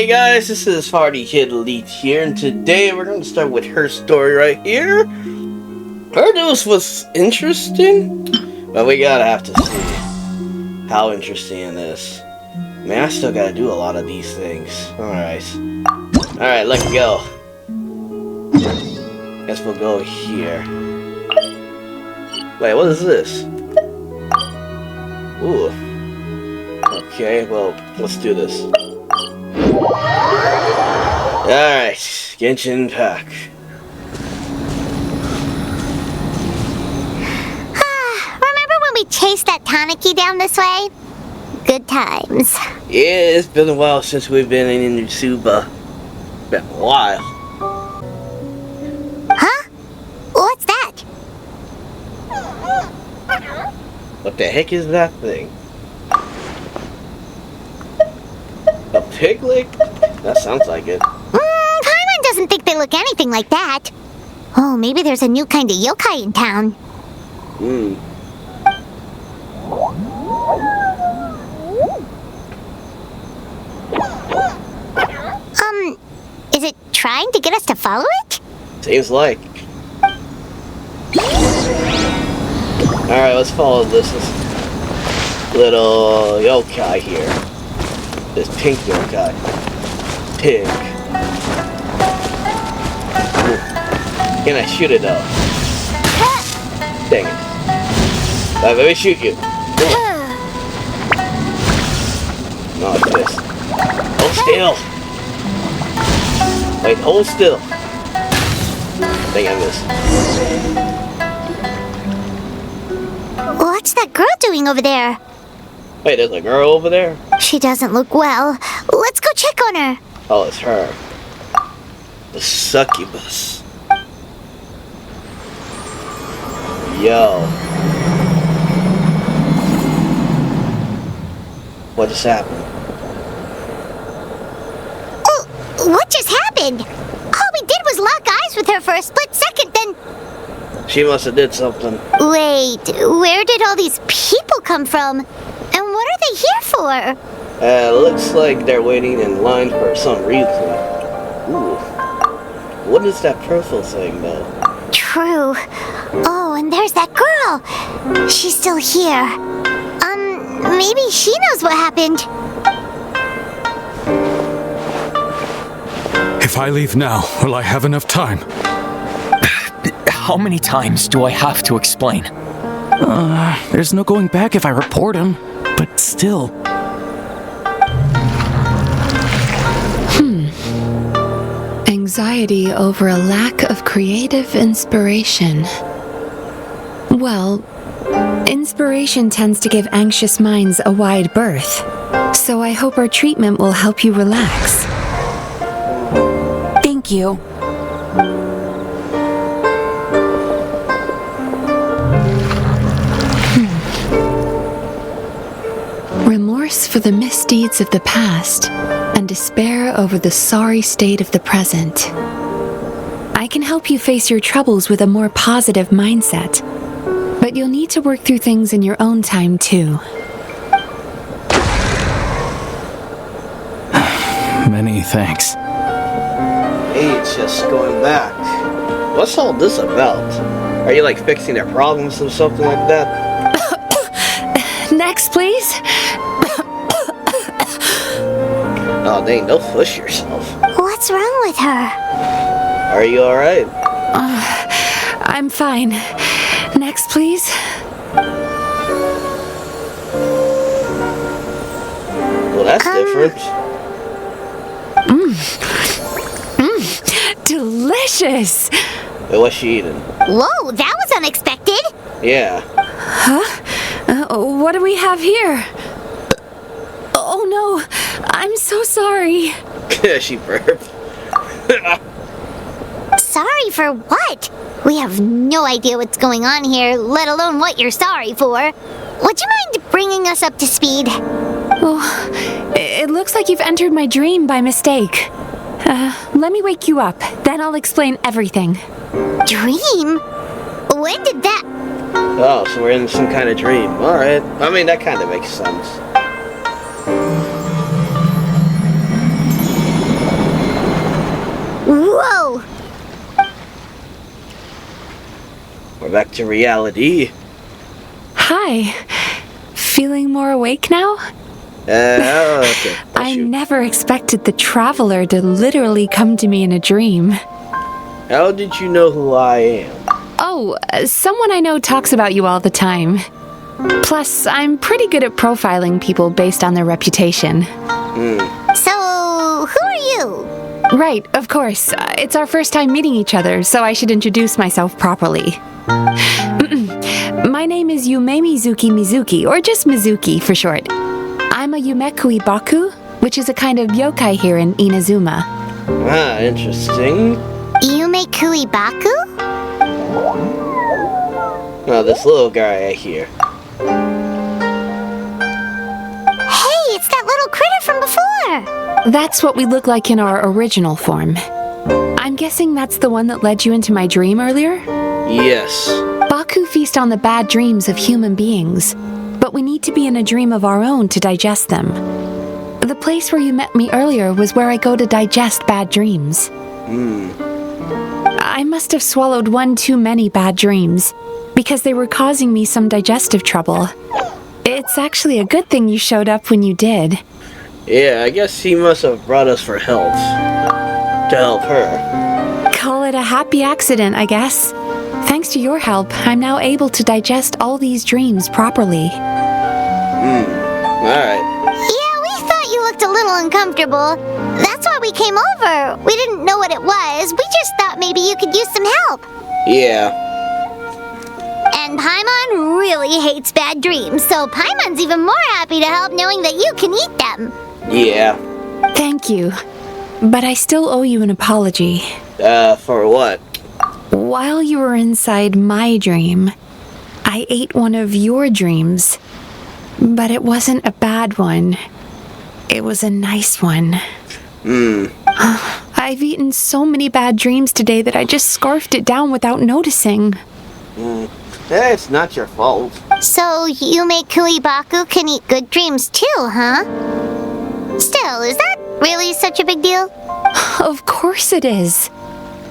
Hey guys, this is PartyKidElite here, and today we're going to start with her story right here. Her news was interesting, but we gotta have to see how interesting it is. Man, I still gotta do a lot of these things. Alright, let's go. Guess we'll go here. Wait, what is this? Ooh. Okay, well, let's do this. Alright, Genshin Impact. Remember when we chased that Tanuki down this way? Good times. Yeah, it's been a while since we've been in Tsuba. Been a while. Huh? What's that? What the heck is that thing? A piglet? That sounds like it. Paimon doesn't think they look anything like that. Oh, maybe there's a new kind of yokai in town. Is it trying to get us to follow it? Seems like. Alright, let's follow this little yokai here. This pink yokai. Pig. Ooh. Can I shoot it though? Dang it. Alright, let me shoot you. No, it's this. Hold still. Wait, hold still. Dang, I missed. What's that girl doing over there? Wait, there's a girl over there? She doesn't look well. Let's go check on her. Oh, it's her. The succubus. Yo. What just happened? Oh, what just happened? All we did was lock eyes with her for a split second, then... She must have did something. Wait, where did all these people come from? And what are they here for? Looks like they're waiting in line for some reason. Ooh. What is that purple thing, though? True. Oh, and there's that girl. She's still here. Maybe she knows what happened. If I leave now, will I have enough time? How many times do I have to explain? There's no going back if I report him, but still. Anxiety over a lack of creative inspiration. Well, inspiration tends to give anxious minds a wide berth, so I hope our treatment will help you relax. Thank you. Remorse for the misdeeds of the past, and despair over the sorry state of the present. I can help you face your troubles with a more positive mindset, but you'll need to work through things in your own time too. Many thanks. Hey, it's just going back. What's all this about? Are you like fixing their problems or something like that? Next, please. Oh dang, don't push yourself. What's wrong with her? Are you alright? I'm fine. Next, please. Well, that's different. Delicious! Wait, what's she eating? Whoa, that was unexpected. Yeah. Huh? What do we have here? Oh no, I'm so sorry. She burped. Sorry for what? We have no idea what's going on here, let alone what you're sorry for. Would you mind bringing us up to speed? Oh, it looks like you've entered my dream by mistake. Let me wake you up, then I'll explain everything. Dream? When did that... Oh, so we're in some kind of dream. Alright. I mean, that kind of makes sense. we're back to reality. Hi. Feeling more awake now? Okay. I never expected the traveler to literally come to me in a dream. How did you know who I am? Oh, someone I know talks about you all the time. Plus, I'm pretty good at profiling people based on their reputation. So, who are you? Right, of course. It's our first time meeting each other, so I should introduce myself properly. My name is Yumemizuki Mizuki, or just Mizuki for short. I'm a Yumekui Baku, which is a kind of yokai here in Inazuma. Ah, interesting. Yumekui Baku? Oh, this little guy I hear. Hey, it's that little critter from before! That's what we look like in our original form. I'm guessing that's the one that led you into my dream earlier? Yes. Baku feast on the bad dreams of human beings, but we need to be in a dream of our own to digest them. The place where you met me earlier was where I go to digest bad dreams. I must have swallowed one too many bad dreams, because they were causing me some digestive trouble. It's actually a good thing you showed up when you did. Yeah, I guess he must have brought us for help. To help her. Call it a happy accident, I guess. Thanks to your help, I'm now able to digest all these dreams properly. Alright. Yeah, we thought you looked a little uncomfortable. That's why we came over. We didn't know what it was. We just thought maybe you could use some help. Yeah. And Paimon really hates bad dreams, so Paimon's even more happy to help knowing that you can eat them. Yeah. Thank you. But I still owe you an apology. For what? While you were inside my dream, I ate one of your dreams. But it wasn't a bad one. It was a nice one. I've eaten so many bad dreams today that I just scarfed it down without noticing. It's not your fault. So Yumekui Baku can eat good dreams too, huh? Still, is that really such a big deal? Of course it is.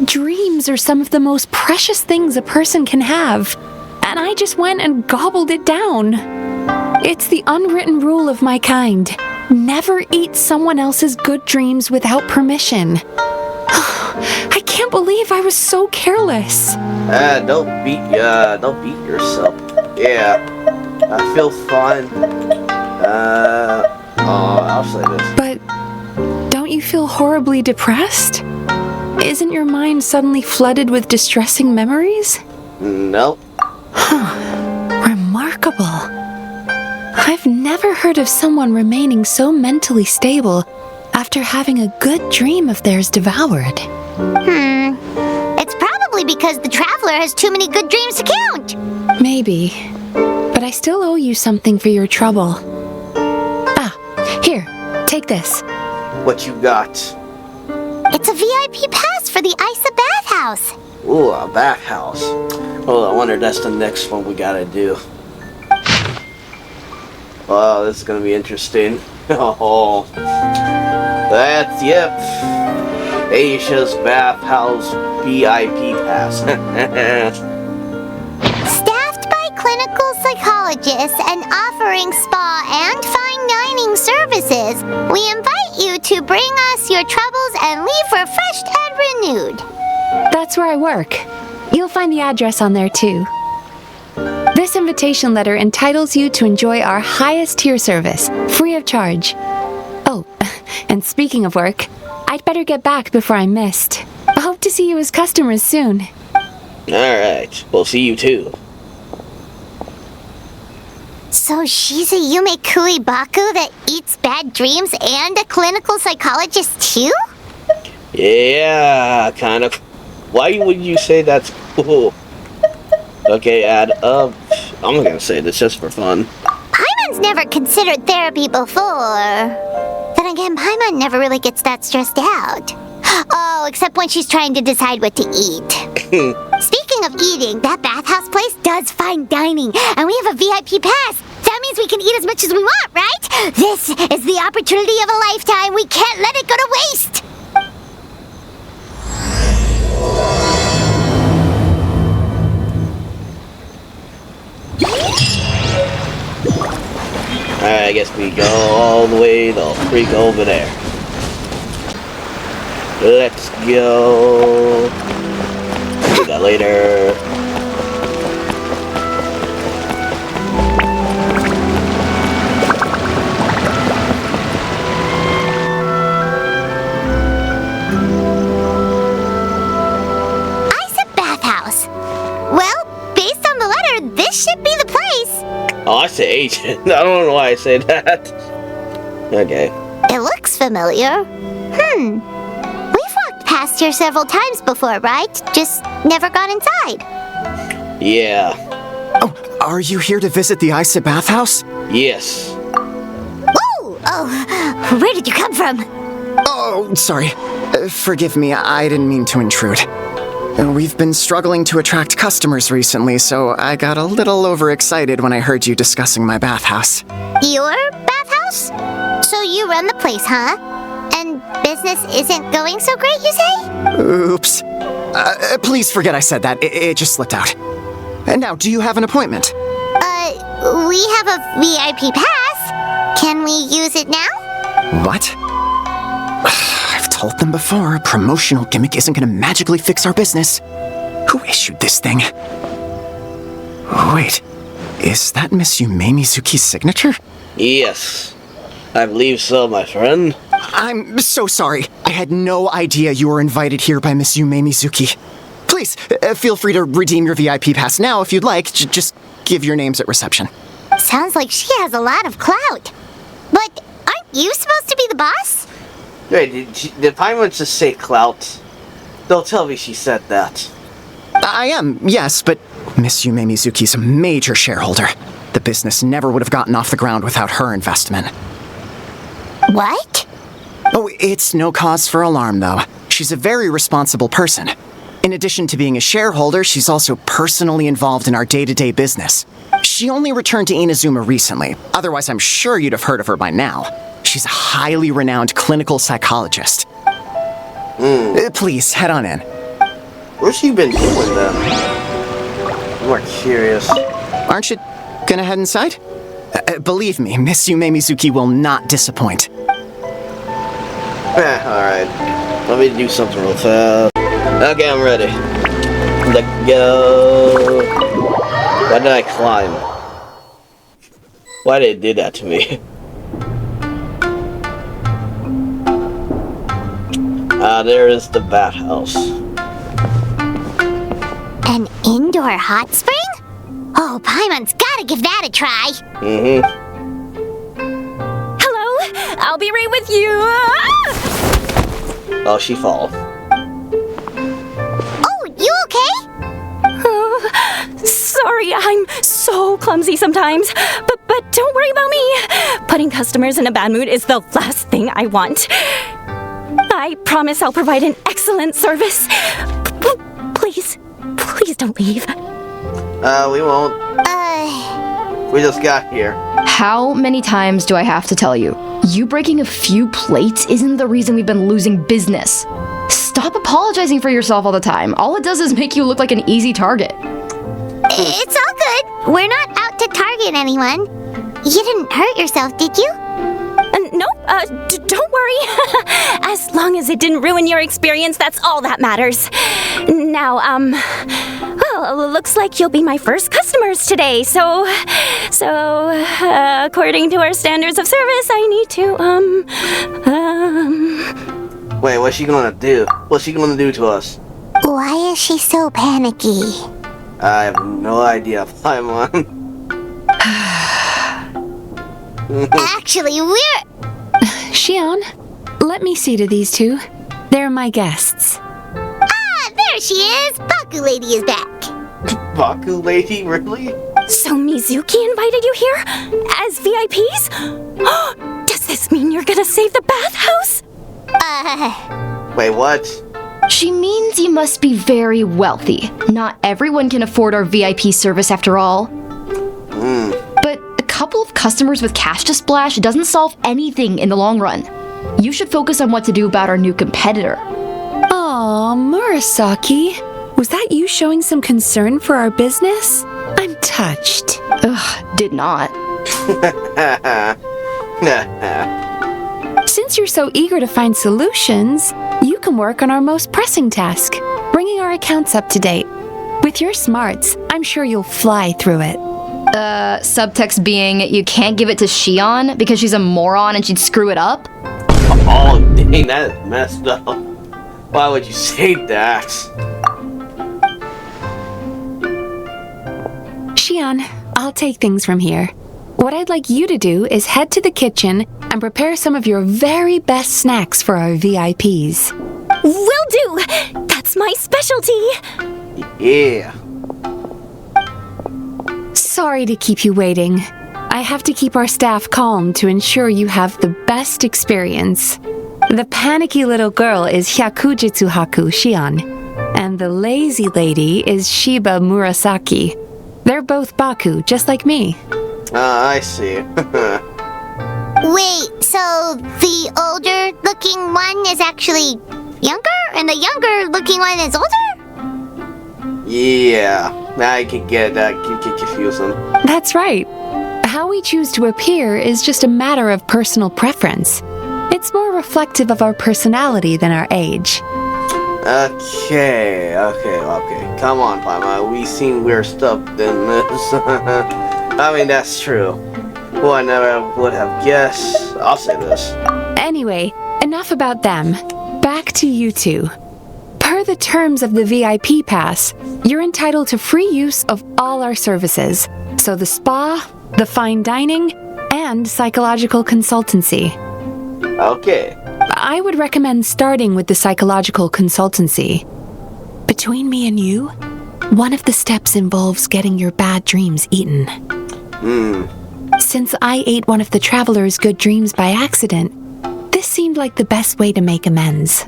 Dreams are some of the most precious things a person can have. And I just went and gobbled it down. It's the unwritten rule of my kind. Never eat someone else's good dreams without permission. I can't believe I was so careless. Don't beat yourself. Yeah. I feel fine. I'll say this. But don't you feel horribly depressed? Isn't your mind suddenly flooded with distressing memories? Nope. Remarkable. I've never heard of someone remaining so mentally stable after having a good dream of theirs devoured. It's probably because the traveler has too many good dreams to count. Maybe. But I still owe you something for your trouble. Here, take this. What you got? It's a VIP pass for the Aisa Bathhouse. Ooh, a bathhouse. Oh, I wonder if that's the next one we gotta do. Oh, this is gonna be interesting. Oh, yep. Aisa's Bathhouse VIP pass. Staffed by clinical psychologists and offering spa and fine dining services, we invite you to bring us your troubles and leave refreshed and renewed. That's where I work. You'll find the address on there too. This invitation letter entitles you to enjoy our highest tier service, free of charge. Oh, and speaking of work, I'd better get back before I'm missed. I hope to see you as customers soon. Alright, we'll see you too. So she's a Yumekui Baku that eats bad dreams and a clinical psychologist too? Yeah, kind of. Why would you say that's cool? Okay, I'm gonna say this just for fun. Paimon's never considered therapy before. Then again, Paimon never really gets that stressed out. Oh, except when she's trying to decide what to eat. Speaking of eating, that bathhouse place does fine dining, and we have a VIP pass. That means we can eat as much as we want, right? This is the opportunity of a lifetime. We can't let it go to waste. the way the freak over there. Let's go. Do that later. Aisa Bathhouse. Well, based on the letter, this should be the place. Oh, I said agent. I don't know why I said that. Okay. It looks familiar. We've walked past here several times before, right? Just never gone inside. Yeah. Oh, are you here to visit the Aisa Bathhouse? Yes. Whoa! Oh, where did you come from? Oh, sorry. Forgive me, I didn't mean to intrude. We've been struggling to attract customers recently, so I got a little overexcited when I heard you discussing my bathhouse. Your bathhouse? So you run the place, huh? And business isn't going so great, you say? Oops. Please forget I said that. It just slipped out. And now, do you have an appointment? We have a VIP pass. Can we use it now? What? I've told them before, a promotional gimmick isn't gonna magically fix our business. Who issued this thing? Wait, is that Miss Yumemizuki's signature? Yes. I believe so, my friend. I'm so sorry. I had no idea you were invited here by Miss Yumemizuki. Please, feel free to redeem your VIP pass now if you'd like. Just give your names at reception. Sounds like she has a lot of clout. But aren't you supposed to be the boss? Wait, did Paimon just say clout? Don't tell me she said that. I am, yes, but Miss Yumemizuki's a major shareholder. The business never would have gotten off the ground without her investment. What? Oh, it's no cause for alarm, though. She's a very responsible person. In addition to being a shareholder, she's also personally involved in our day-to-day business. She only returned to Inazuma recently. Otherwise, I'm sure you'd have heard of her by now. She's a highly renowned clinical psychologist. Please, head on in. What's she been doing then? I'm more curious. Aren't you gonna head inside? Believe me, Miss Yumemizuki will not disappoint. Alright. Let me do something real fast. Okay, I'm ready. Let's go. Why did I climb? Why did it do that to me? There is the Bathhouse. An indoor hot spring? Oh, Paimon's gotta give that a try. Hello, I'll be right with you. Oh, she fall. Oh, you okay? Oh, sorry, I'm so clumsy sometimes. But don't worry about me. Putting customers in a bad mood is the last thing I want. I promise I'll provide an excellent service. Please don't leave. We won't. We just got here. How many times do I have to tell you? You breaking a few plates isn't the reason we've been losing business. Stop apologizing for yourself all the time. All it does is make you look like an easy target. It's all good. We're not out to target anyone. You didn't hurt yourself, did you? Nope, don't worry. As long as it didn't ruin your experience, that's all that matters. Now, well, looks like you'll be my first customers today, so, according to our standards of service, I need to, Wait, what's she gonna do? What's she gonna do to us? Why is she so panicky? I have no idea. Paimon. Actually, we're... Shion, let me see to these two. They're my guests. Ah, there she is! Baku Lady is back. Baku Lady, really? So Mizuki invited you here? As VIPs? Does this mean you're gonna save the bathhouse? Wait, what? She means you must be very wealthy. Not everyone can afford our VIP service after all. But a couple of customers with cash to splash doesn't solve anything in the long run. You should focus on what to do about our new competitor. Aw, Murasaki. Was that you showing some concern for our business? I'm touched. Ugh, did not. Since you're so eager to find solutions, you can work on our most pressing task, bringing our accounts up to date. With your smarts, I'm sure you'll fly through it. Subtext being, you can't give it to Shion because she's a moron and she'd screw it up? Oh, dang, that is messed up. Why would you say that? Shion, I'll take things from here. What I'd like you to do is head to the kitchen and prepare some of your very best snacks for our VIPs. Will do! That's my specialty! Yeah. Sorry to keep you waiting. I have to keep our staff calm to ensure you have the best experience. The panicky little girl is Hyakujitsu Haku Shion, and the lazy lady is Shiba Murasaki. They're both Baku, just like me. I see. Wait, so the older looking one is actually younger, and the younger looking one is older? Yeah, I can get that. Can confuse them. That's right. How we choose to appear is just a matter of personal preference. It's more reflective of our personality than our age. Okay. Come on, Paima. We've seen weird stuff than this. I mean, that's true. Well, I never would have guessed. I'll say this. Anyway, enough about them. Back to you two. Per the terms of the VIP pass, you're entitled to free use of all our services. So the spa, the fine dining, and psychological consultancy. Okay. I would recommend starting with the psychological consultancy. Between me and you, one of the steps involves getting your bad dreams eaten. Since I ate one of the traveler's good dreams by accident, this seemed like the best way to make amends.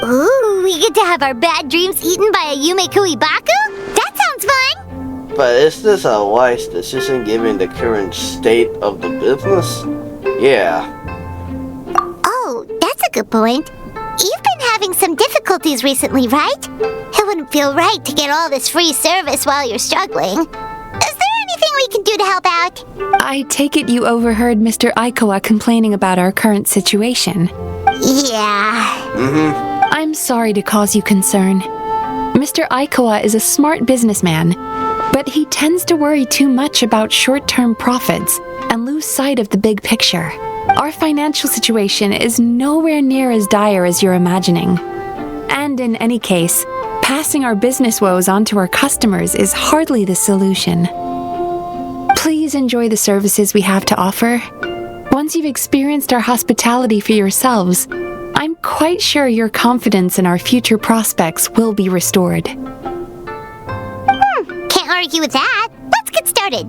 Ooh, we get to have our bad dreams eaten by a Yumeiku Baku? That sounds fun! But is this a wise decision given the current state of the business? Yeah. Oh, that's a good point. You've been having some difficulties recently, right? It wouldn't feel right to get all this free service while you're struggling. Is there anything we can do to help out? I take it you overheard Mr. Aikawa complaining about our current situation. Yeah. I'm sorry to cause you concern. Mr. Aikawa is a smart businessman, but he tends to worry too much about short-term profits and lose sight of the big picture. Our financial situation is nowhere near as dire as you're imagining. And in any case, passing our business woes on to our customers is hardly the solution. Please enjoy the services we have to offer. Once you've experienced our hospitality for yourselves, I'm quite sure your confidence in our future prospects will be restored. Can't argue with that. Let's get started.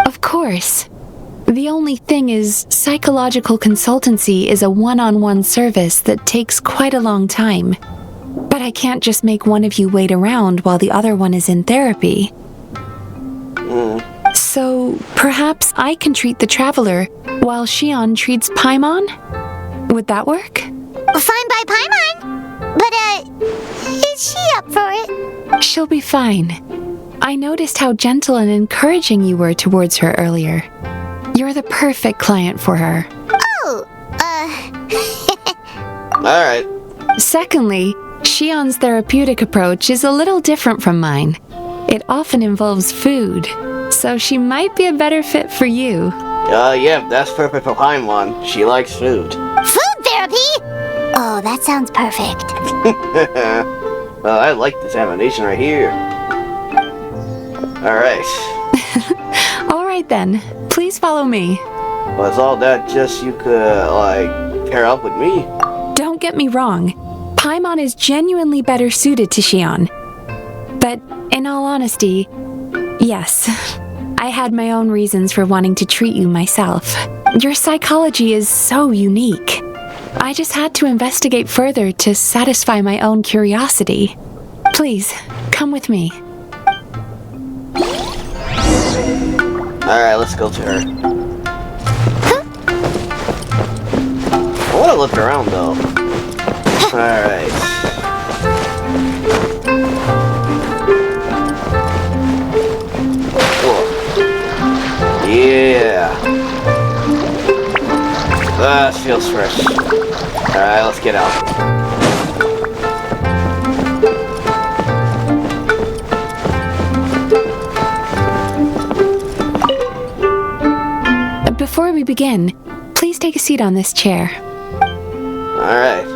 Of course. The only thing is, psychological consultancy is a one-on-one service that takes quite a long time. But I can't just make one of you wait around while the other one is in therapy. So, perhaps I can treat the traveler while Shion treats Paimon? Would that work? Fine by Paimon. But, is she up for it? She'll be fine. I noticed how gentle and encouraging you were towards her earlier. You're the perfect client for her. Oh, Alright. Secondly, Shion's therapeutic approach is a little different from mine. It often involves food, so she might be a better fit for you. Yeah, that's perfect for Paimon. She likes food. Food therapy? Oh, that sounds perfect. I like this animation right here. Alright. Alright then, please follow me. Was all that just you could, pair up with me? Don't get me wrong, Paimon is genuinely better suited to Shion. But in all honesty, yes, I had my own reasons for wanting to treat you myself. Your psychology is so unique. I just had to investigate further to satisfy my own curiosity. Please, come with me. Alright, let's go to her. I want to look around though. Alright. Cool. Yeah. It feels fresh. Alright, let's get out. Before we begin, please take a seat on this chair. Alright.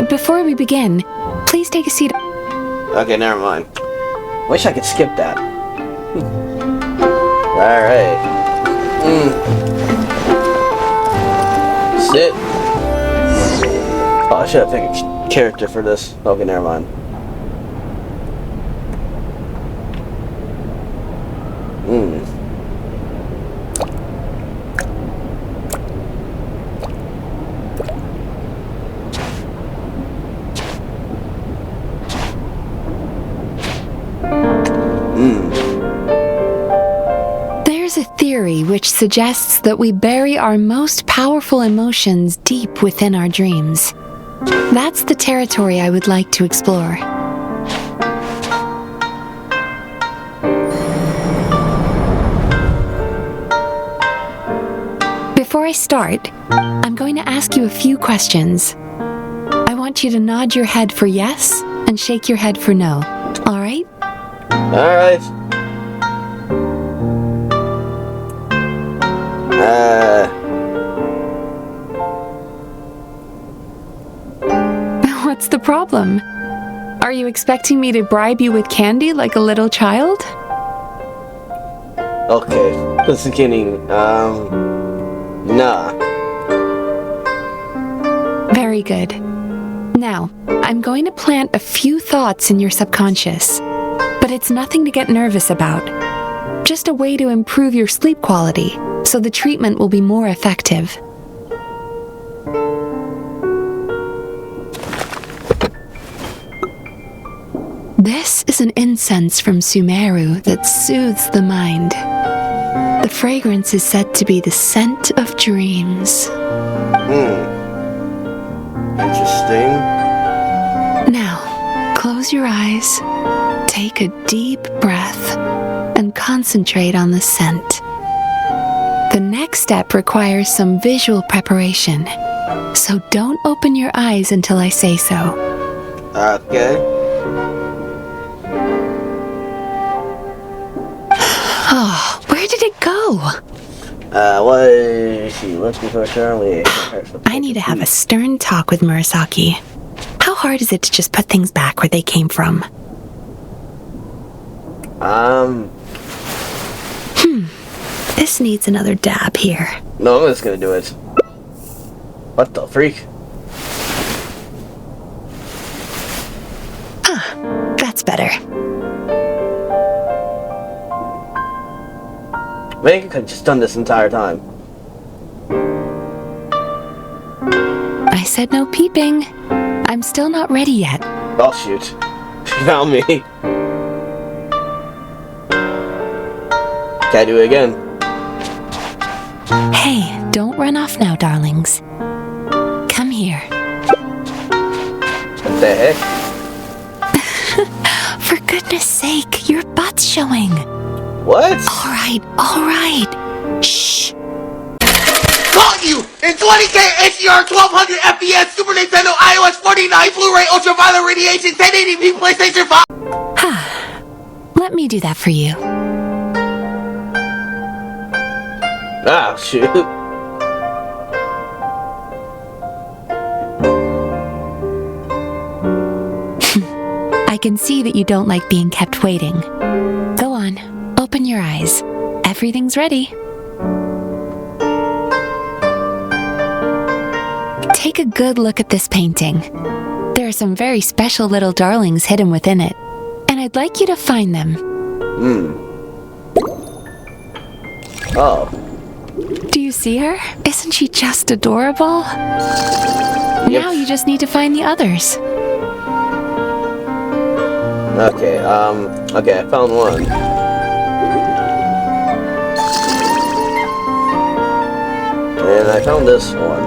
Before we begin, please take a seat. Okay, never mind. Wish I could skip that. Alright. Sit. Oh, I should have picked a character for this. Okay, never mind. There's a theory which suggests that we bury our most powerful emotions deep within our dreams. That's the territory I would like to explore. Before I start, I'm going to ask you a few questions. I want you to nod your head for yes and shake your head for no. All right? Alright. What's the problem? Are you expecting me to bribe you with candy like a little child? Okay. Just beginning. Nah. Very good. Now, I'm going to plant a few thoughts in your subconscious, but it's nothing to get nervous about. Just a way to improve your sleep quality, so the treatment will be more effective. This is an incense from Sumeru that soothes the mind. The fragrance is said to be the scent of dreams. Interesting. Now, close your eyes, take a deep breath, and concentrate on the scent. The next step requires some visual preparation, so don't open your eyes until I say so. Okay. Oh, where did it go? What is she looking for, Charlie? I need to have a stern talk with Murasaki. How hard is it to just put things back where they came from? This needs another dab here. No, I'm just gonna do it. What the freak? That's better. Maybe I could have just done this entire time. I said no peeping. I'm still not ready yet. Oh shoot. She found me. Can I do it again? Hey, don't run off now, darlings. Come here. What the heck? For goodness sake, your butt's showing. What? All right. Shh. Caught you in 20K HDR 1200 FPS Super Nintendo iOS 49 Blu-ray Ultraviolet Radiation 1080p PlayStation 5. Let me do that for you. Ah, shoot. I can see that you don't like being kept waiting. Go on, open your eyes. Everything's ready. Take a good look at this painting. There are some very special little darlings hidden within it, and I'd like you to find them. Oh. Do you see her? Isn't she just adorable? Now you just need to find the others. Okay, okay, I found one. And I found this one.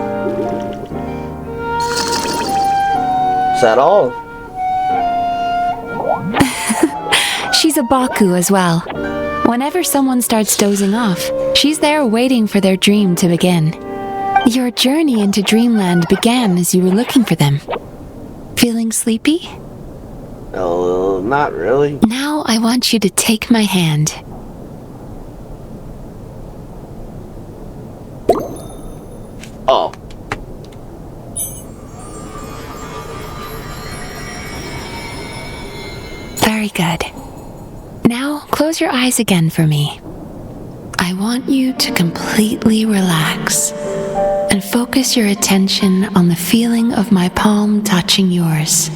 Is that all? She's She's a Baku as well. Whenever someone starts dozing off, she's there waiting for their dream to begin. Your journey into Dreamland began as you were looking for them. Feeling sleepy? Oh, not really. Now I want you to take my hand. Oh. Very good. Now close your eyes again for me. I want you to completely relax and focus your attention on the feeling of my palm touching yours.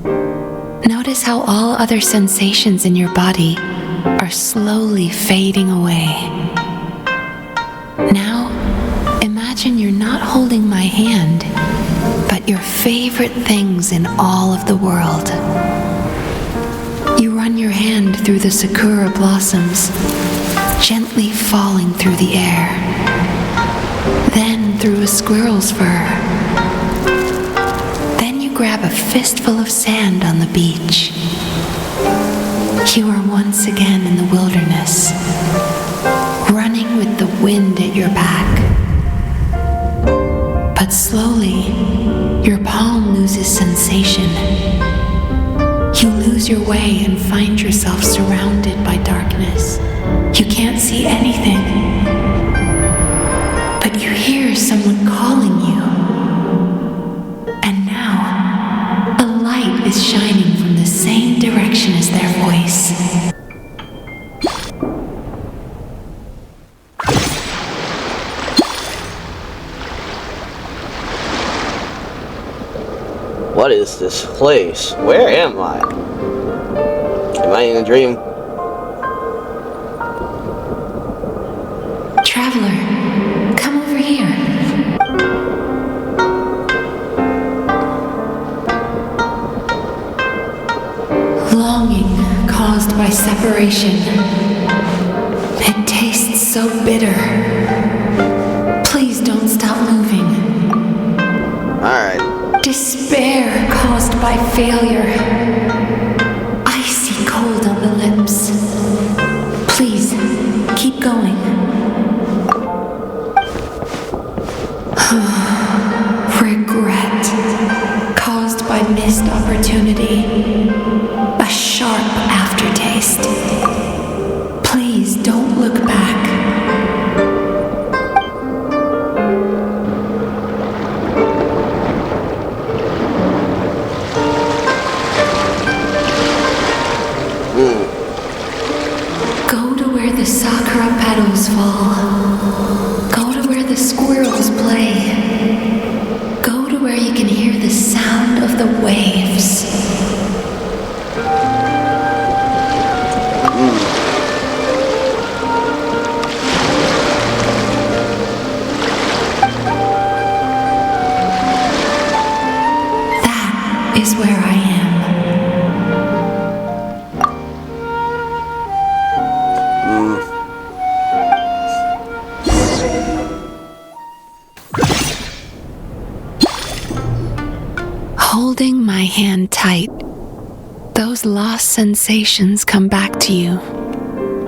Notice how all other sensations in your body are slowly fading away. Now, imagine you're not holding my hand, but your favorite things in all of the world. You run your hand through the sakura blossoms, gently falling through the air. Then through a squirrel's fur. Then you grab a fistful of sand on the beach. You are once again in the wilderness, running with the wind at your back. But slowly, your palm loses sensation. You lose your way and find yourself surrounded by darkness. You can't see anything, but you hear someone calling you. And now, a light is shining from the same direction as their voice. What is this place? Where am I? Am I in a dream? Traveler, come over here. Longing caused by separation. It tastes so bitter. Please don't stop moving. Alright. Despair caused by failure. Icy cold on the lips. Please, keep going. Regret caused by missed opportunity. A sharp aftertaste. Please don't look back. Go to where the sakura petals fall. Go to where the squirrels play. Go to where you can hear the sound of the waves. That is where I am. Holding my hand tight, those lost sensations come back to you.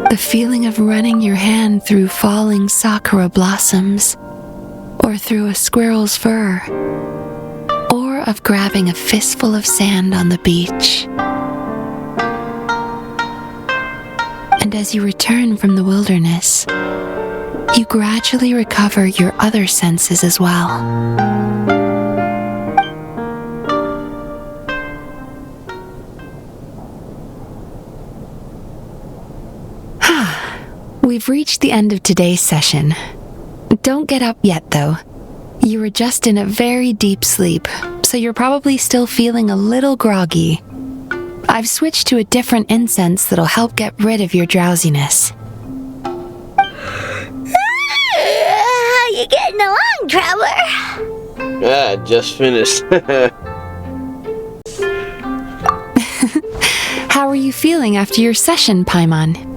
The feeling of running your hand through falling sakura blossoms, or through a squirrel's fur, or of grabbing a fistful of sand on the beach. And as you return from the wilderness, you gradually recover your other senses as well. We've reached the end of today's session. Don't get up yet, though. You were just in a very deep sleep, so you're probably still feeling a little groggy. I've switched to a different incense that'll help get rid of your drowsiness. How you getting along, traveler? Yeah, just finished. How are you feeling after your session, Paimon?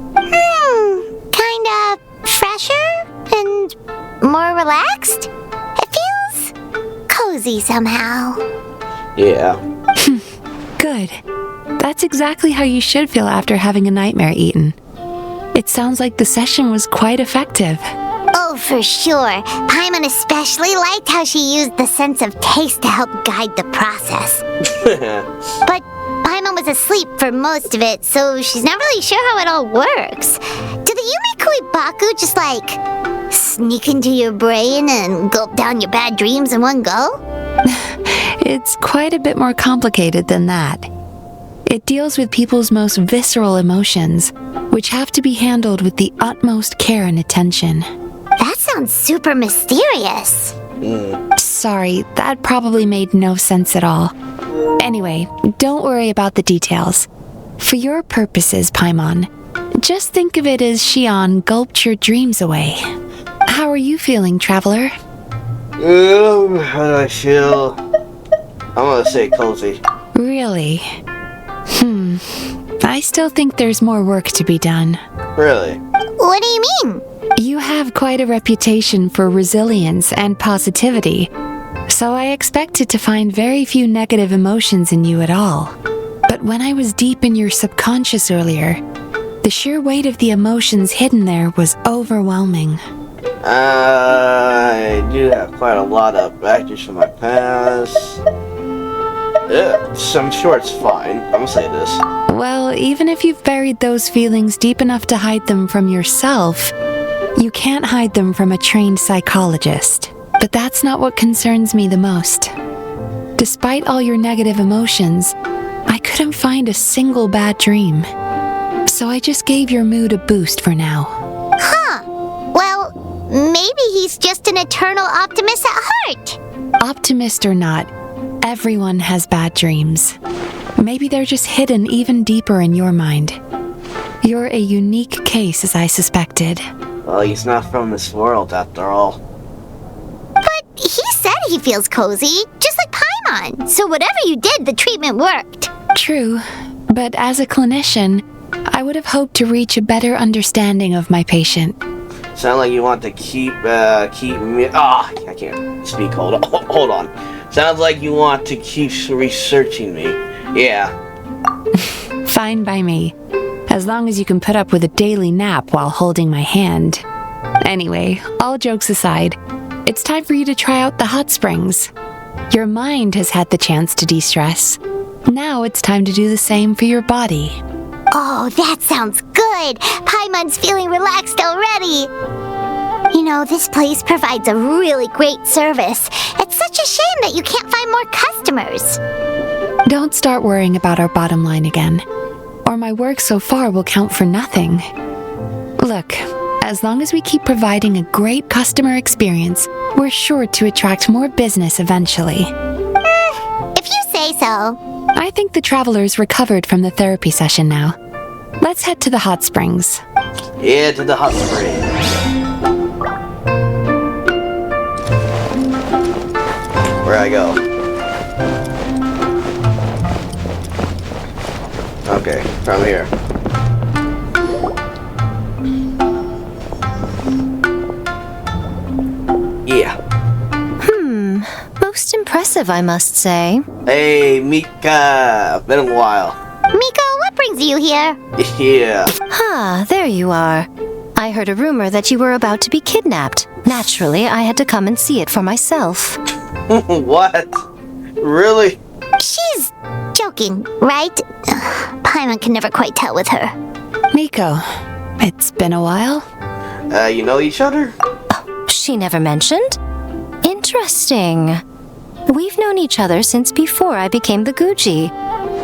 Kinda fresher and more relaxed? It feels cozy somehow. Yeah. Good. That's exactly how you should feel after having a nightmare eaten. It sounds like the session was quite effective. Oh, for sure. Paimon especially liked how she used the sense of taste to help guide the process. But Paimon was asleep for most of it, so she's not really sure how it all works. Do the Yumemizuki Baku just sneak into your brain and gulp down your bad dreams in one go? It's quite a bit more complicated than that. It deals with people's most visceral emotions, which have to be handled with the utmost care and attention. That sounds super mysterious. Sorry, that probably made no sense at all. Anyway, don't worry about the details. For your purposes, Paimon, just think of it as Shion gulped your dreams away. How are you feeling, Traveler? How do I feel? I'm gonna say cozy. Really? I still think there's more work to be done. Really? What do you mean? You have quite a reputation for resilience and positivity, so I expected to find very few negative emotions in you at all. But when I was deep in your subconscious earlier, the sheer weight of the emotions hidden there was overwhelming. I do have quite a lot of factors from my past. I'm sure it's fine. I'm gonna say this. Well, even if you've buried those feelings deep enough to hide them from yourself, you can't hide them from a trained psychologist. But that's not what concerns me the most. Despite all your negative emotions, I couldn't find a single bad dream. So I just gave your mood a boost for now. Huh. Well, maybe he's just an eternal optimist at heart. Optimist or not, everyone has bad dreams. Maybe they're just hidden even deeper in your mind. You're a unique case, as I suspected. Well, he's not from this world, after all. But he said he feels cozy, just like Paimon. So whatever you did, the treatment worked. True, but as a clinician, I would have hoped to reach a better understanding of my patient. Sound like you want to keep me... I can't speak, hold on. Sounds like you want to keep researching me. Yeah. Fine by me. As long as you can put up with a daily nap while holding my hand. Anyway, all jokes aside, it's time for you to try out the hot springs. Your mind has had the chance to de-stress. Now it's time to do the same for your body. Oh, that sounds good. Paimon's feeling relaxed already. You know, this place provides a really great service. It's such a shame that you can't find more customers. Don't start worrying about our bottom line again, or my work so far will count for nothing. Look, as long as we keep providing a great customer experience, we're sure to attract more business eventually. If you say so. I think the traveler's recovered from the therapy session now. Let's head to the hot springs. Yeah, to the hot springs. Where I go? Okay, from here. Yeah. Most impressive, I must say. Hey, Mika. Been a while. Miko, what brings you here? Yeah. There you are. I heard a rumor that you were about to be kidnapped. Naturally, I had to come and see it for myself. What? Really? She's joking, right? Paimon can never quite tell with her. Miko, it's been a while. You know each other? She never mentioned? Interesting. We've known each other since before I became the Guji.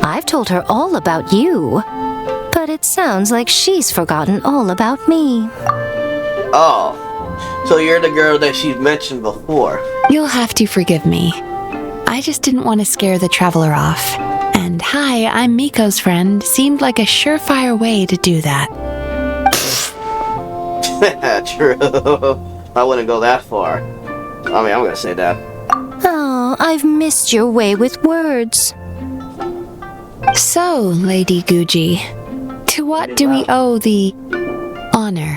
I've told her all about you. But it sounds like she's forgotten all about me. Oh. So you're the girl that she's mentioned before. You'll have to forgive me. I just didn't want to scare the traveler off. And hi, I'm Miko's friend seemed like a surefire way to do that. True. I wouldn't go that far. I mean, I'm gonna say that. Oh, I've missed your way with words. So, Lady Guji, to what do we owe the honor?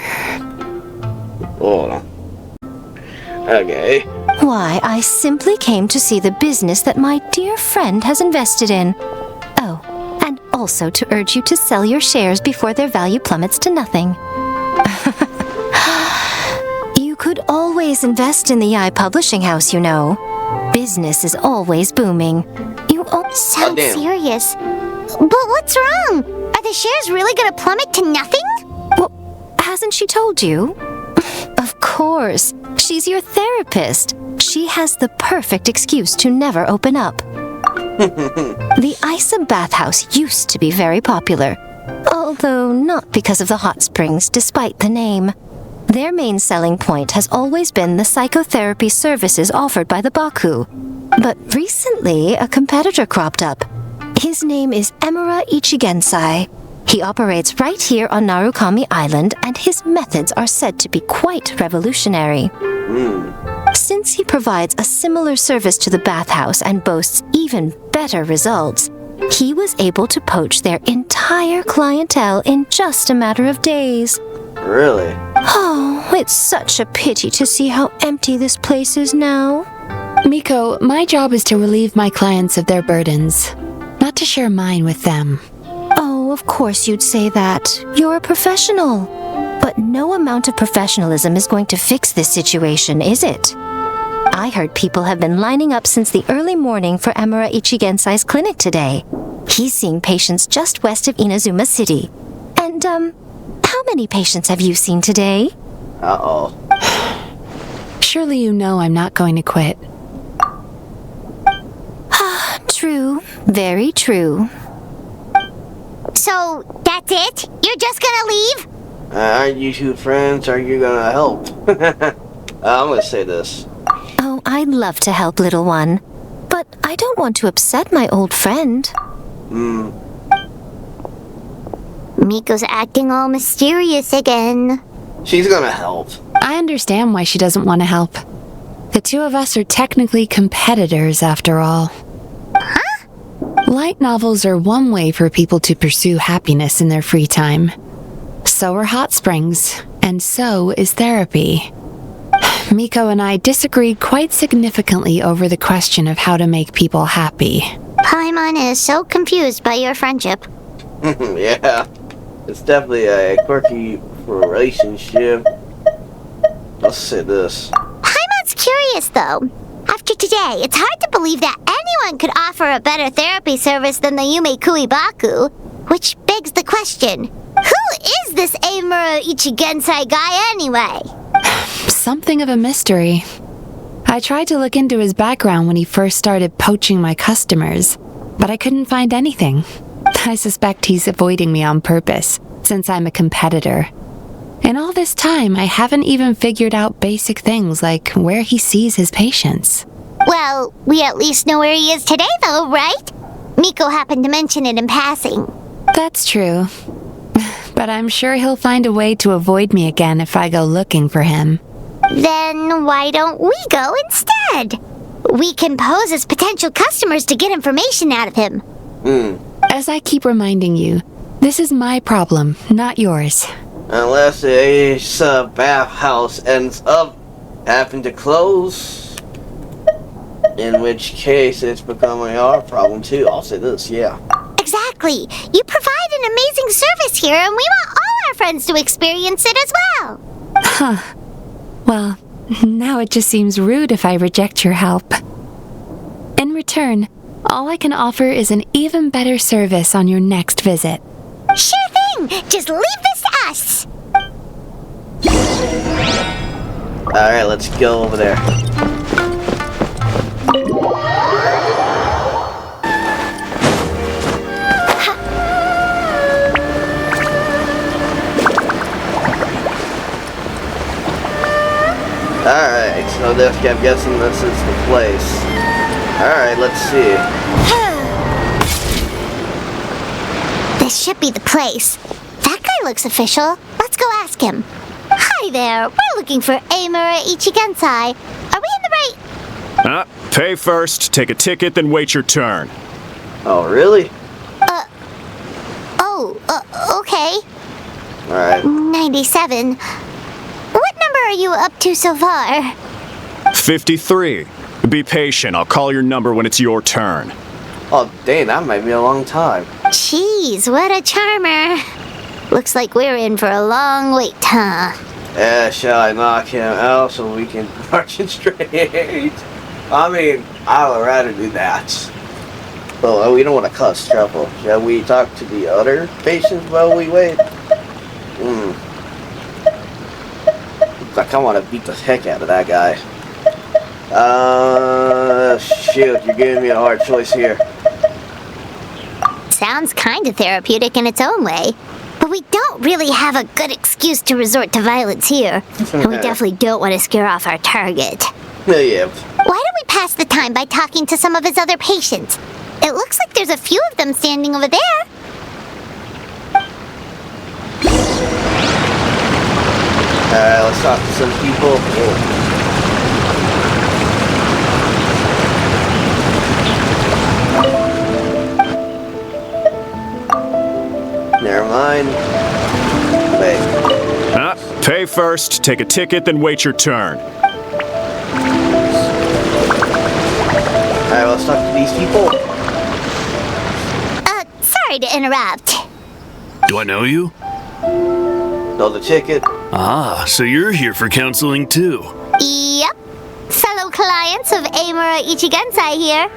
Hold on. Okay. Why, I simply came to see the business that my dear friend has invested in. Oh, and also to urge you to sell your shares before their value plummets to nothing. You could always invest in the Yae Publishing House, you know. Business is always booming. Sounds serious. But what's wrong? Are the shares really gonna plummet to nothing? Well, hasn't she told you? Of course. She's your therapist. She has the perfect excuse to never open up. The Aisa Bathhouse used to be very popular, although not because of the hot springs, despite the name. Their main selling point has always been the psychotherapy services offered by the Baku. But recently, a competitor cropped up. His name is Emura Ichigensai. He operates right here on Narukami Island, and his methods are said to be quite revolutionary. Since he provides a similar service to the Bathhouse and boasts even better results, he was able to poach their entire clientele in just a matter of days. Really? Oh, it's such a pity to see how empty this place is now. Miko, my job is to relieve my clients of their burdens, not to share mine with them. Oh, of course you'd say that. You're a professional. But no amount of professionalism is going to fix this situation, is it? I heard people have been lining up since the early morning for Emura Ichigensai's clinic today. He's seeing patients just west of Inazuma City. And, how many patients have you seen today? Uh-oh. Surely you know I'm not going to quit. True. Very true. So, that's it? You're just gonna leave? Aren't you two friends? Are you gonna help? I'm gonna say this. Oh, I'd love to help, little one. But I don't want to upset my old friend. Miko's acting all mysterious again. She's gonna help. I understand why she doesn't want to help. The two of us are technically competitors, after all. Huh? Light novels are one way for people to pursue happiness in their free time. So are hot springs, and so is therapy. Miko and I disagreed quite significantly over the question of how to make people happy. Paimon is so confused by your friendship. Yeah, it's definitely a quirky relationship. Let's say this. Paimon's curious, though. After today, it's hard to believe that anyone could offer a better therapy service than the Yumei Baku, which begs the question, who is this Emura Ichigensai guy anyway? Something of a mystery. I tried to look into his background when he first started poaching my customers, but I couldn't find anything. I suspect he's avoiding me on purpose, since I'm a competitor. In all this time, I haven't even figured out basic things like where he sees his patients. Well, we at least know where he is today, though, right? Miko happened to mention it in passing. That's true. But I'm sure he'll find a way to avoid me again if I go looking for him. Then why don't we go instead? We can pose as potential customers to get information out of him. As I keep reminding you, this is my problem, not yours. Unless the Aisa Bathhouse ends up having to close. In which case, it's becoming our problem too. I'll say this, yeah. Exactly. You provide an amazing service here, and we want all our friends to experience it as well. Huh. Well, now it just seems rude if I reject your help. In return, all I can offer is an even better service on your next visit. Sure thing! Just leave this to us! Alright, let's go over there. Alright, so I'm guessing this is the place. Alright, let's see. This should be the place. That guy looks official. Let's go ask him. Hi there, we're looking for Emura Ichigensai. Are we in the right... Pay first, take a ticket, then wait your turn. Oh, really? Okay. Alright. 97. What number are you up to so far? 53. Be patient, I'll call your number when it's your turn. Oh, dang, that might be a long time. Jeez, what a charmer. Looks like we're in for a long wait, huh? Yeah, shall I knock him out so we can march it straight? I mean, I would rather do that. Well, we don't want to cause trouble. Shall we talk to the other patients while we wait? I want to beat the heck out of that guy. Shoot, you're giving me a hard choice here. Sounds kind of therapeutic in its own way. But we don't really have a good excuse to resort to violence here. And we definitely don't want to scare off our target. Yeah. Why don't we pass the time by talking to some of his other patients? It looks like there's a few of them standing over there. Let's talk to some people. Never mind. Wait. Pay first, take a ticket, then wait your turn. Alright, let's talk to these people. Sorry to interrupt. Do I know you? Know the ticket. Ah, so you're here for counseling too. Yep. Fellow clients of Emura Ichigensai here.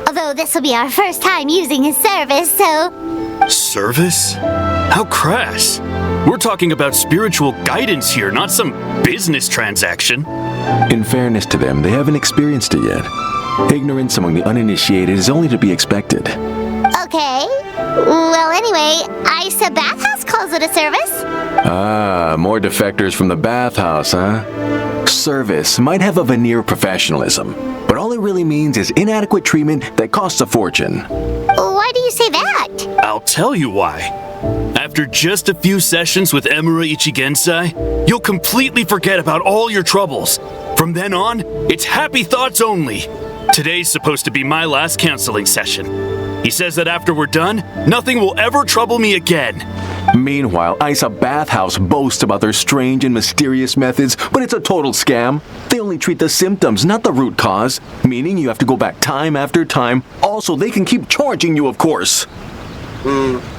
Although this will be our first time using his service, so... Service? How crass. We're talking about spiritual guidance here, not some business transaction. In fairness to them, they haven't experienced it yet. Ignorance among the uninitiated is only to be expected. Okay. Well, anyway, Aisa Bathhouse calls it a service. Ah, more defectors from the Bathhouse, huh? Service might have a veneer of professionalism, but all it really means is inadequate treatment that costs a fortune. Why do you say that? I'll tell you why. After just a few sessions with Emura Ichigensai, you'll completely forget about all your troubles. From then on, it's happy thoughts only. Today's supposed to be my last counseling session. He says that after we're done, nothing will ever trouble me again. Meanwhile, Aisa Bathhouse boasts about their strange and mysterious methods, but it's a total scam. They only treat the symptoms, not the root cause, meaning you have to go back time after time. Also, they can keep charging you, of course.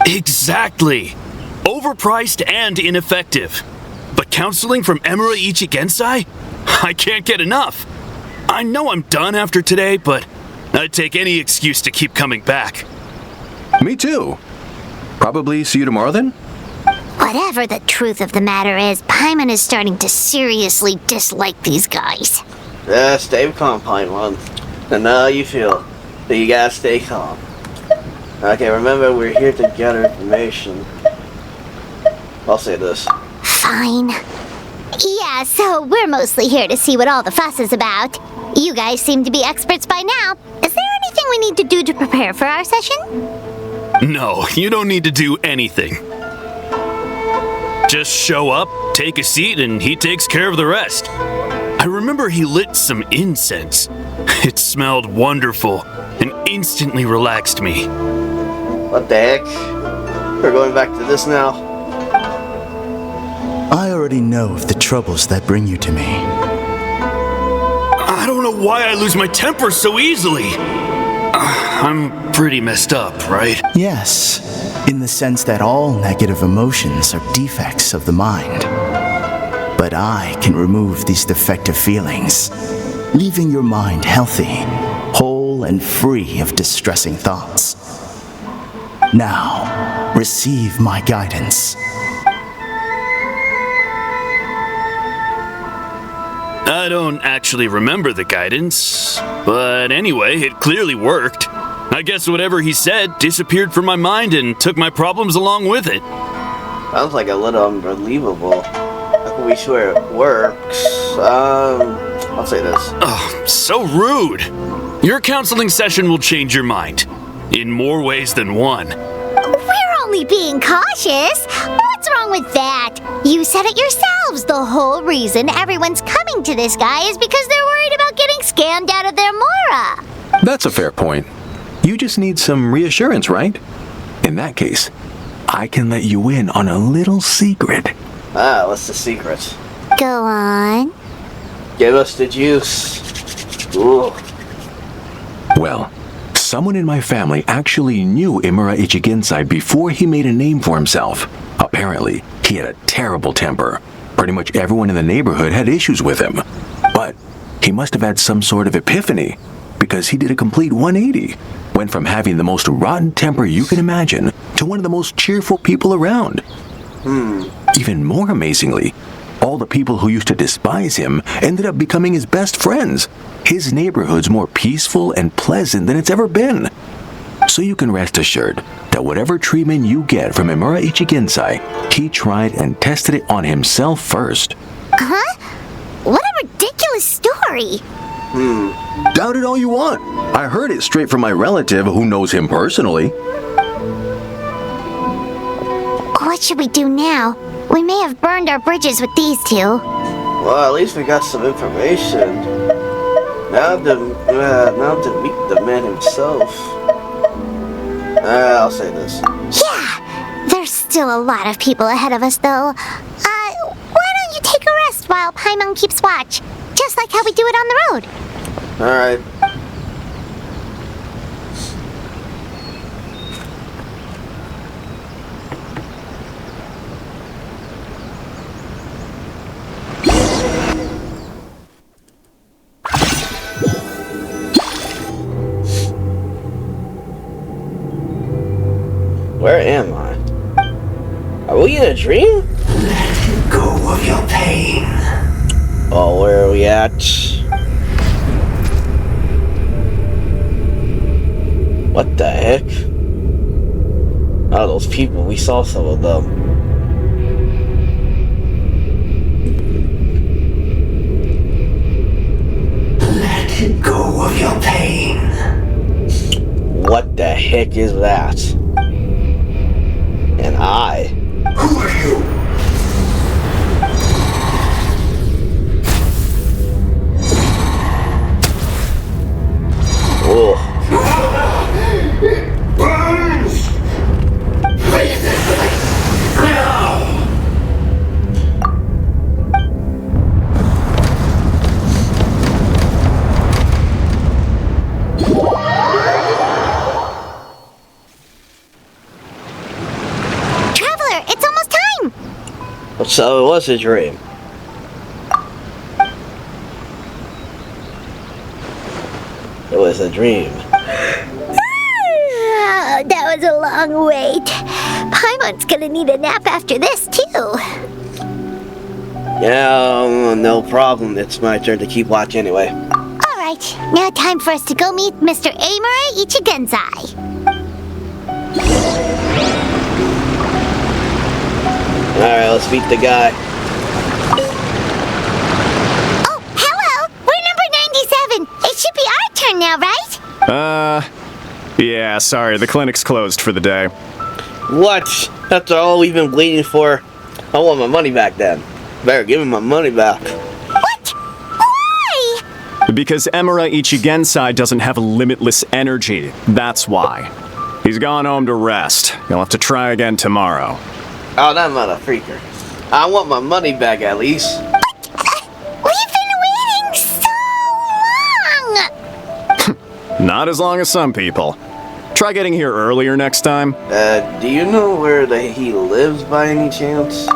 Exactly. Overpriced and ineffective. But counseling from Emura Ichigensai? I can't get enough. I know I'm done after today, but I'd take any excuse to keep coming back. Me too. Probably see you tomorrow then? Whatever the truth of the matter is, Paimon is starting to seriously dislike these guys. Stay calm, Paimon. And how you feel. But you gotta stay calm. Okay, remember, we're here to gather information. I'll say this. Fine. Yeah, so we're mostly here to see what all the fuss is about. You guys seem to be experts by now. Is there anything we need to do to prepare for our session? No, you don't need to do anything. Just show up, take a seat, and he takes care of the rest. I remember he lit some incense. It smelled wonderful and instantly relaxed me. What the heck? We're going back to this now. I already know of the troubles that bring you to me. I don't know why I lose my temper so easily. I'm pretty messed up, right? Yes, in the sense that all negative emotions are defects of the mind. But I can remove these defective feelings, leaving your mind healthy, whole and free of distressing thoughts. Now, receive my guidance. I don't actually remember the guidance, but anyway, it clearly worked. I guess whatever he said disappeared from my mind and took my problems along with it. Sounds like a little unbelievable. How can we swear it works? I'll say this. Oh, so rude. Your counseling session will change your mind. In more ways than one. We're only being cautious. What's wrong with that? You said it yourselves. The whole reason everyone's coming to this guy is because they're worried about getting scammed out of their mora. That's a fair point. You just need some reassurance, right? In that case, I can let you in on a little secret. What's the secret? Go on. Give us the juice. Ooh. Well, Someone in my family actually knew Emura Ichigensai before he made a name for himself. Apparently, he had a terrible temper. Pretty much everyone in the neighborhood had issues with him. But he must have had some sort of epiphany, because he did a complete 180. Went from having the most rotten temper you can imagine to one of the most cheerful people around. Even more amazingly, all the people who used to despise him ended up becoming his best friends. His neighborhood's more peaceful and pleasant than it's ever been. So you can rest assured that whatever treatment you get from Emura Ichigensai, he tried and tested it on himself first. Huh? What a ridiculous story! Doubt it all you want. I heard it straight from my relative who knows him personally. What should we do now? We may have burned our bridges with these two. Well, at least we got some information. Now to meet the man himself. I'll say this. Yeah! There's still a lot of people ahead of us, though. Why don't you take a rest while Paimon keeps watch? Just like how we do it on the road. Alright. Where am I? Are we in a dream? Let go of your pain. Oh, where are we at? What the heck? Oh, those people, we saw some of them. Let go of your pain. What the heck is that? And I. Who are you? Oh. It burns! Face it now! Traveler, it's almost time! So it was a dream. It was a dream. That was a long wait. Paimon's gonna need a nap after this, too. Yeah, no problem. It's my turn to keep watch anyway. Alright, now time for us to go meet Mr. Emura Ichigensai. Alright, let's meet the guy. Oh, hello! We're number 97! It should be our turn now, right? Yeah, sorry, the clinic's closed for the day. What? After all we've been waiting for, I want my money back then. Better give me my money back. What? Why? Because Emura Ichigensai doesn't have limitless energy, that's why. He's gone home to rest. You'll have to try again tomorrow. Oh, that mother freaker. I want my money back at least. We've been waiting so long! Not as long as some people. Try getting here earlier next time. Do you know where he lives by any chance?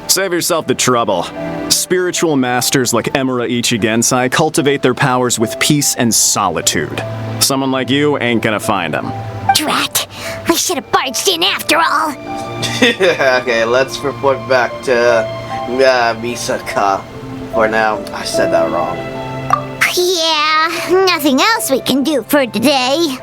Save yourself the trouble. Spiritual masters like Emura Ichigensai cultivate their powers with peace and solitude. Someone like you ain't gonna find them. Drat! We should have barged in after all! Okay, let's report back to Misaka. For now, I said that wrong. Yeah, nothing else we can do for today.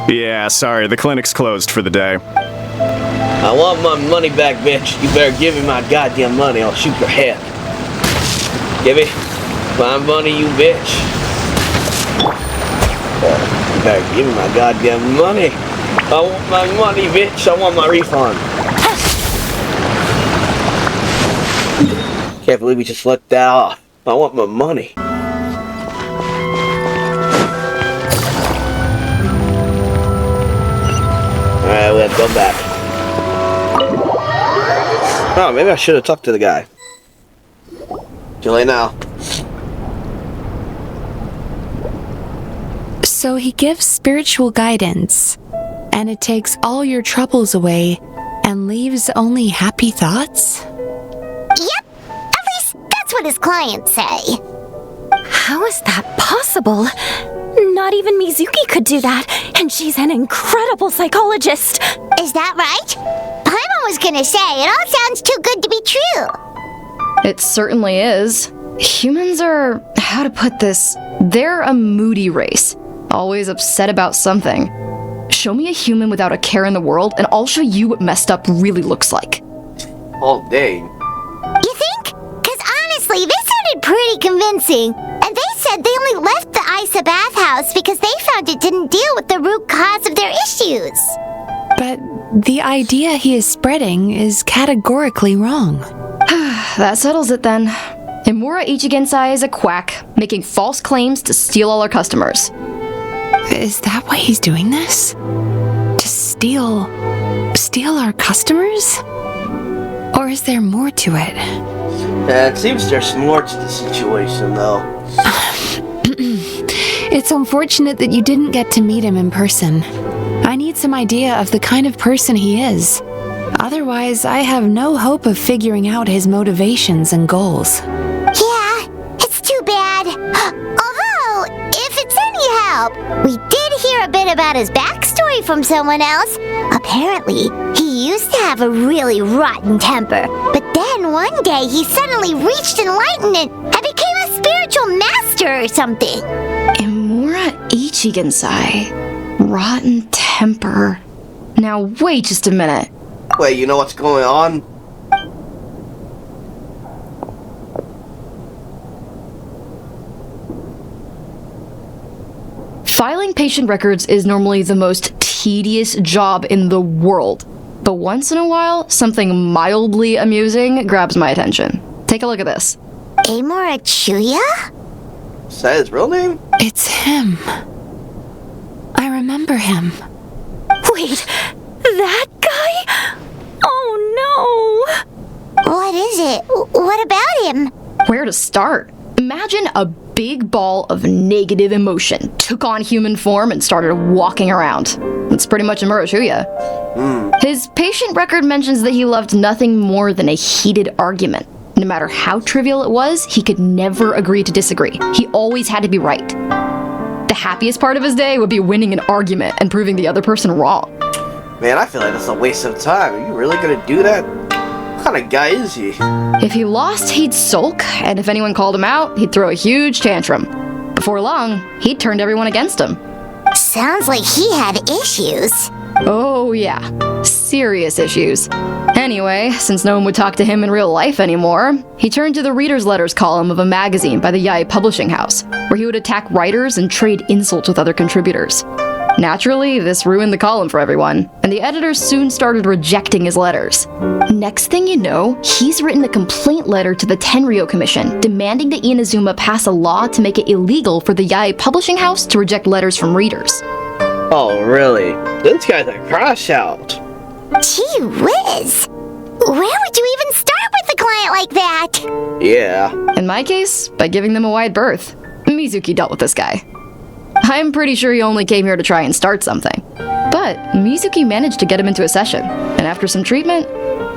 Yeah, sorry, the clinic's closed for the day. I want my money back, bitch. You better give me my goddamn money, I'll shoot your head. Give me my money, you bitch. You better give me my goddamn money. I want my money, bitch. I want my refund. Can't believe we just let that off. I want my money. Alright, we have to go back. Oh, maybe I should have talked to the guy. Too late now. So he gives spiritual guidance, and it takes all your troubles away and leaves only happy thoughts? Yep, at least that's what his clients say. How is that possible? Not even Mizuki could do that, and she's an incredible psychologist. Is that right? Paimon was gonna say, it all sounds too good to be true. It certainly is. Humans are, how to put this, they're a moody race. Always upset about something. Show me a human without a care in the world, and I'll show you what messed up really looks like. All day. You think? Because honestly, they sounded pretty convincing. And they said they only left the Aisa Bathhouse because they found it didn't deal with the root cause of their issues. But the idea he is spreading is categorically wrong. That settles it then. Emura Ichigensai is a quack, making false claims to steal all our customers. Is that why he's doing this? To steal our customers? Or is there more to it? It seems there's more to the situation, though. It's unfortunate that you didn't get to meet him in person. I need some idea of the kind of person he is. Otherwise, I have no hope of figuring out his motivations and goals. Yeah, it's too bad. Although, if it's any help, we did hear a bit about his backstory from someone else. Apparently, he used to have a really rotten temper, but then one day he suddenly reached enlightenment and became a spiritual master or something. Emura Ichigensai. Rotten temper. Now wait just a minute. Wait, you know what's going on? Filing patient records is normally the most tedious job in the world. But once in a while, something mildly amusing grabs my attention. Take a look at this. Emura Chuya? Is that his real name? It's him. I remember him. Wait, that guy? Oh no! What is it? What about him? Where to start? Imagine a big ball of negative emotion took on human form and started walking around. That's pretty much Emura Chuya. His patient record mentions that he loved nothing more than a heated argument. No matter how trivial it was, he could never agree to disagree. He always had to be right. The happiest part of his day would be winning an argument and proving the other person wrong. Man, I feel like that's a waste of time. Are you really gonna do that? What kind of guy is he? If he lost, he'd sulk, and if anyone called him out, he'd throw a huge tantrum. Before long, he'd turned everyone against him. Sounds like he had issues. Oh yeah, serious issues. Anyway, since no one would talk to him in real life anymore, he turned to the reader's letters column of a magazine by the Yae publishing house, where he would attack writers and trade insults with other contributors. Naturally, this ruined the column for everyone, and the editors soon started rejecting his letters. Next thing you know, he's written a complaint letter to the Tenryo Commission, demanding that Inazuma pass a law to make it illegal for the Yae publishing house to reject letters from readers. Oh, really? This guy's a crash out. Gee whiz! Where would you even start with a client like that? Yeah. In my case, by giving them a wide berth. Mizuki dealt with this guy. I'm pretty sure he only came here to try and start something. But Mizuki managed to get him into a session, and after some treatment,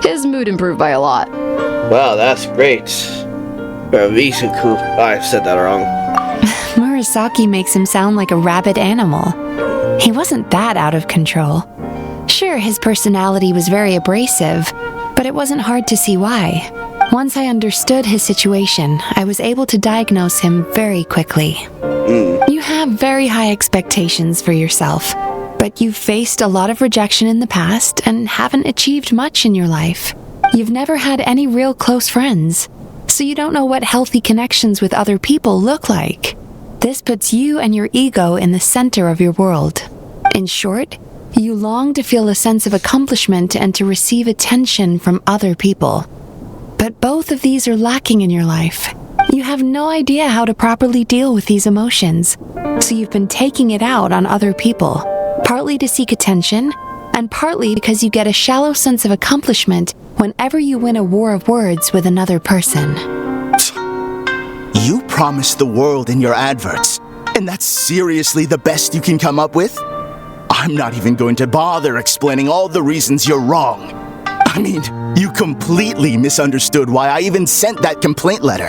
his mood improved by a lot. Wow, that's great. Mizuku. I said that wrong. Murasaki makes him sound like a rabid animal. He wasn't that out of control. Sure, his personality was very abrasive, but it wasn't hard to see why. Once I understood his situation, I was able to diagnose him very quickly. You have very high expectations for yourself, but you've faced a lot of rejection in the past and haven't achieved much in your life. You've never had any real close friends, so you don't know what healthy connections with other people look like. This puts you and your ego in the center of your world. In short, you long to feel a sense of accomplishment and to receive attention from other people. But both of these are lacking in your life. You have no idea how to properly deal with these emotions, so you've been taking it out on other people, partly to seek attention, and partly because you get a shallow sense of accomplishment whenever you win a war of words with another person. You promised the world in your adverts, And that's seriously the best you can come up with? I'm not even going to bother explaining all the reasons you're wrong. I mean, you completely misunderstood why I even sent that complaint letter.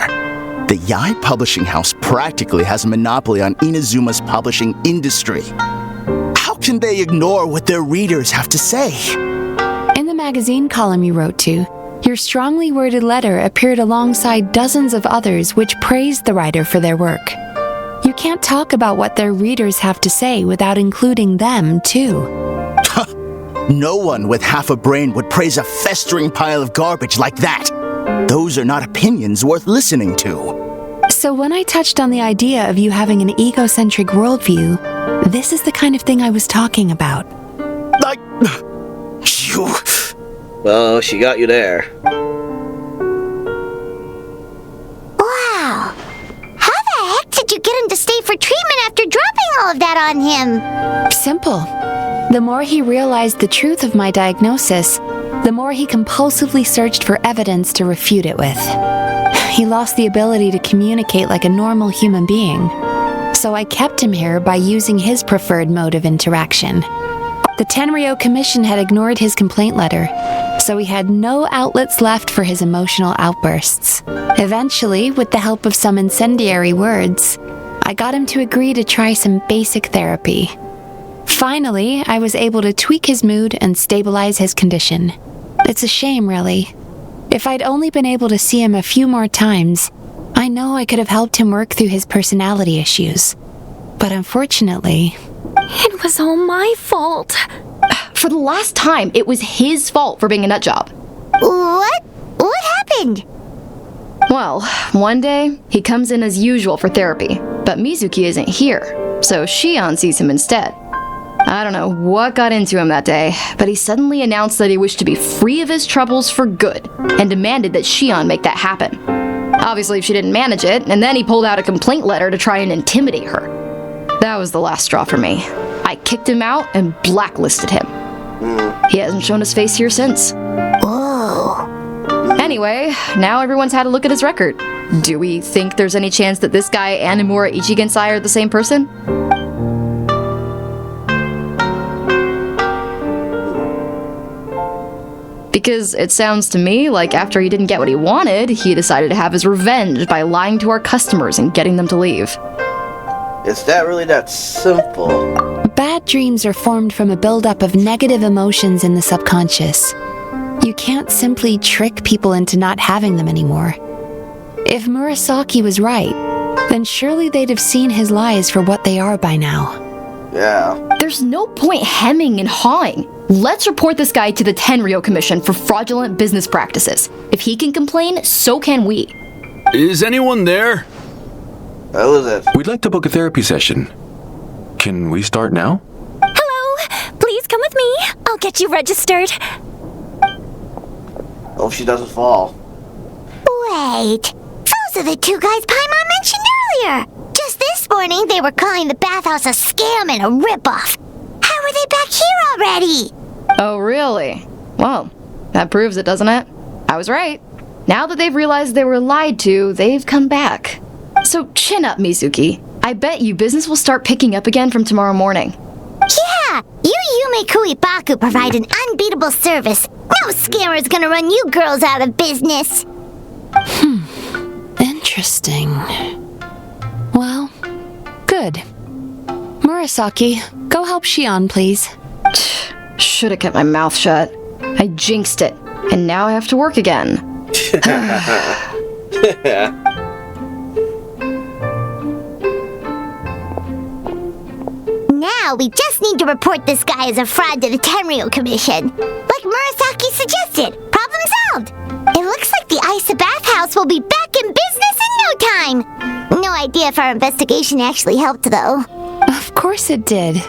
The Yae Publishing House practically has a monopoly on Inazuma's publishing industry. How can they ignore what their readers have to say? In the magazine column you wrote to, your strongly worded letter appeared alongside dozens of others which praised the writer for their work. You can't talk about what their readers have to say without including them, too. No one with half a brain would praise a festering pile of garbage like that. Those are not opinions worth listening to. So when I touched on the idea of you having an egocentric worldview, this is the kind of thing I was talking about. You... Well, she got you there. Wow. How the heck did you get him to stay for treatment after dropping all of that on him? Simple. The more he realized the truth of my diagnosis, the more he compulsively searched for evidence to refute it with. He lost the ability to communicate like a normal human being, so I kept him here by using his preferred mode of interaction. The Tenryo Commission had ignored his complaint letter, so he had no outlets left for his emotional outbursts. Eventually, with the help of some incendiary words, I got him to agree to try some basic therapy. Finally, I was able to tweak his mood and stabilize his condition. It's a shame, really. If I'd only been able to see him a few more times, I know I could have helped him work through his personality issues. But unfortunately... It was all my fault. For the last time, it was his fault for being a nutjob. What? What happened? Well, one day, he comes in as usual for therapy, but Mizuki isn't here, so Shion sees him instead. I don't know what got into him that day, but he suddenly announced that he wished to be free of his troubles for good, and demanded that Shion make that happen. Obviously, she didn't manage it, and then he pulled out a complaint letter to try and intimidate her. That was the last straw for me. I kicked him out and blacklisted him. He hasn't shown his face here since. Whoa. Anyway, now everyone's had a look at his record. Do we think there's any chance that this guy and Emura Ichigensai are the same person? Because it sounds to me like after he didn't get what he wanted, he decided to have his revenge by lying to our customers and getting them to leave. Is that really that simple? Bad dreams are formed from a buildup of negative emotions in the subconscious. You can't simply trick people into not having them anymore. If Murasaki was right, then surely they'd have seen his lies for what they are by now. Yeah. There's no point hemming and hawing. Let's report this guy to the Tenryo Commission for fraudulent business practices. If he can complain, so can we. Is anyone there? How is it? We'd like to book a therapy session. Can we start now? Hello! Please come with me. I'll get you registered. Hope she doesn't fall. Wait. Those are the two guys Paimon mentioned earlier. Just this morning, they were calling the Bathhouse a scam and a ripoff. How are they back here already? Oh, really? Well, that proves it, doesn't it? I was right. Now that they've realized they were lied to, they've come back. So chin up, Mizuki. I bet you business will start picking up again from tomorrow morning. Yeah, you Yumeiku Ibaku provide an unbeatable service. No scammer's gonna run you girls out of business. Interesting. Well, good. Murasaki, go help Shion, please. Should've kept my mouth shut. I jinxed it, and now I have to work again. Now we just need to report this guy as a fraud to the Tenryo Commission. Like Murasaki suggested. Problem solved. It looks like the Aisa Bathhouse will be back in business in no time. No idea if our investigation actually helped, though. Of course it did.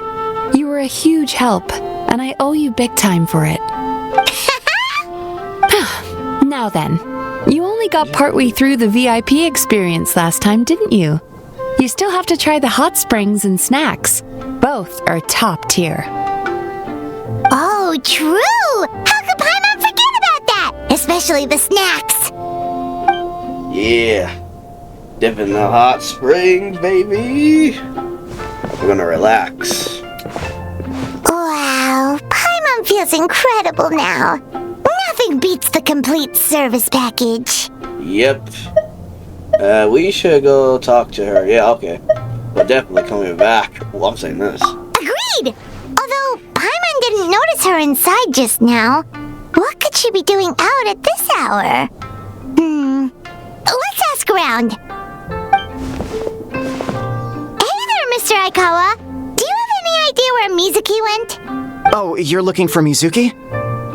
You were a huge help, and I owe you big time for it. Now then, you only got partway through the VIP experience last time, didn't you? You still have to try the hot springs and snacks. Both are top tier. Oh, true! How could Paimon forget about that? Especially the snacks. Yeah. Dip in the hot springs, baby. We're gonna relax. Wow, Paimon feels incredible now. Nothing beats the complete service package. Yep. We should go talk to her. Yeah, okay. We're definitely coming back. Well, I'm saying this. Agreed! Although Paimon didn't notice her inside just now. What could she be doing out at this hour? Let's ask around. Hey there, Mr. Aikawa. Do you have any idea where Mizuki went? Oh, you're looking for Mizuki?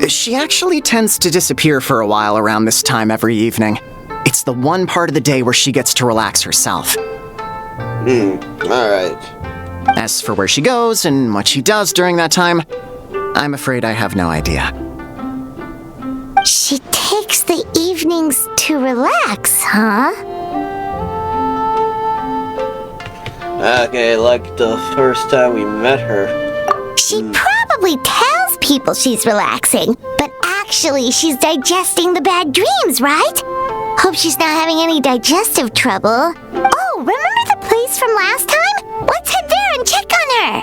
She actually tends to disappear for a while around this time every evening. It's the one part of the day where she gets to relax herself. Alright. As for where she goes and what she does during that time, I'm afraid I have no idea. She takes the evenings to relax, huh? Okay, like the first time we met her. She probably tells people she's relaxing, but actually she's digesting the bad dreams, right? Hope she's not having any digestive trouble. Oh, remember the place from last time? Let's head there and check on her.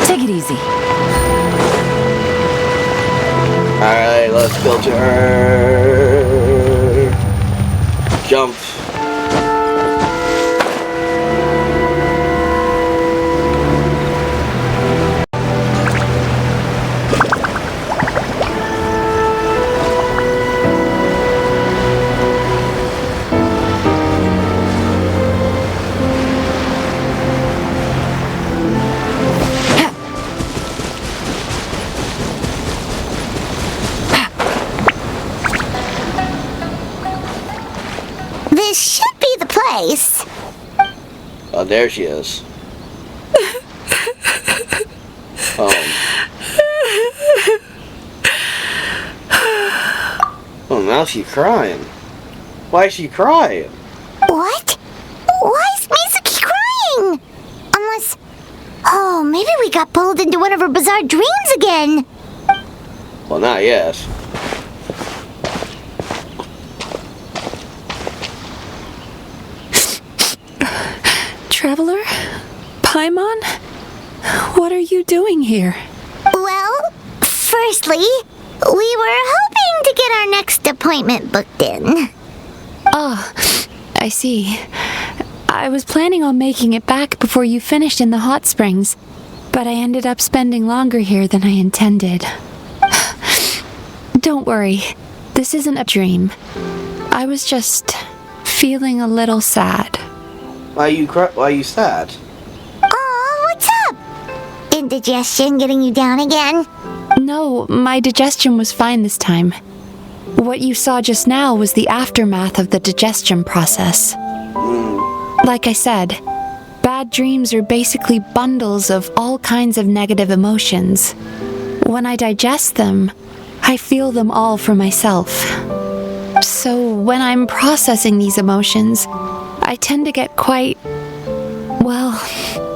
Take it easy. Alright, let's go to her. Jump. This should be the place. Oh, there she is. Oh, now she's crying. Why is she crying? What? Why is Mizuki crying? Unless... Oh, maybe we got pulled into one of her bizarre dreams again. Well, not yet. Traveler? Paimon? What are you doing here? Well, firstly, we were hoping to get our next appointment booked in. Oh, I see. I was planning on making it back before you finished in the hot springs, but I ended up spending longer here than I intended. Don't worry, this isn't a dream. I was just feeling a little sad. Why are you sad? Oh, what's up? Indigestion getting you down again? No, my digestion was fine this time. What you saw just now was the aftermath of the digestion process. Like I said, bad dreams are basically bundles of all kinds of negative emotions. When I digest them, I feel them all for myself. So when I'm processing these emotions, I tend to get quite, well,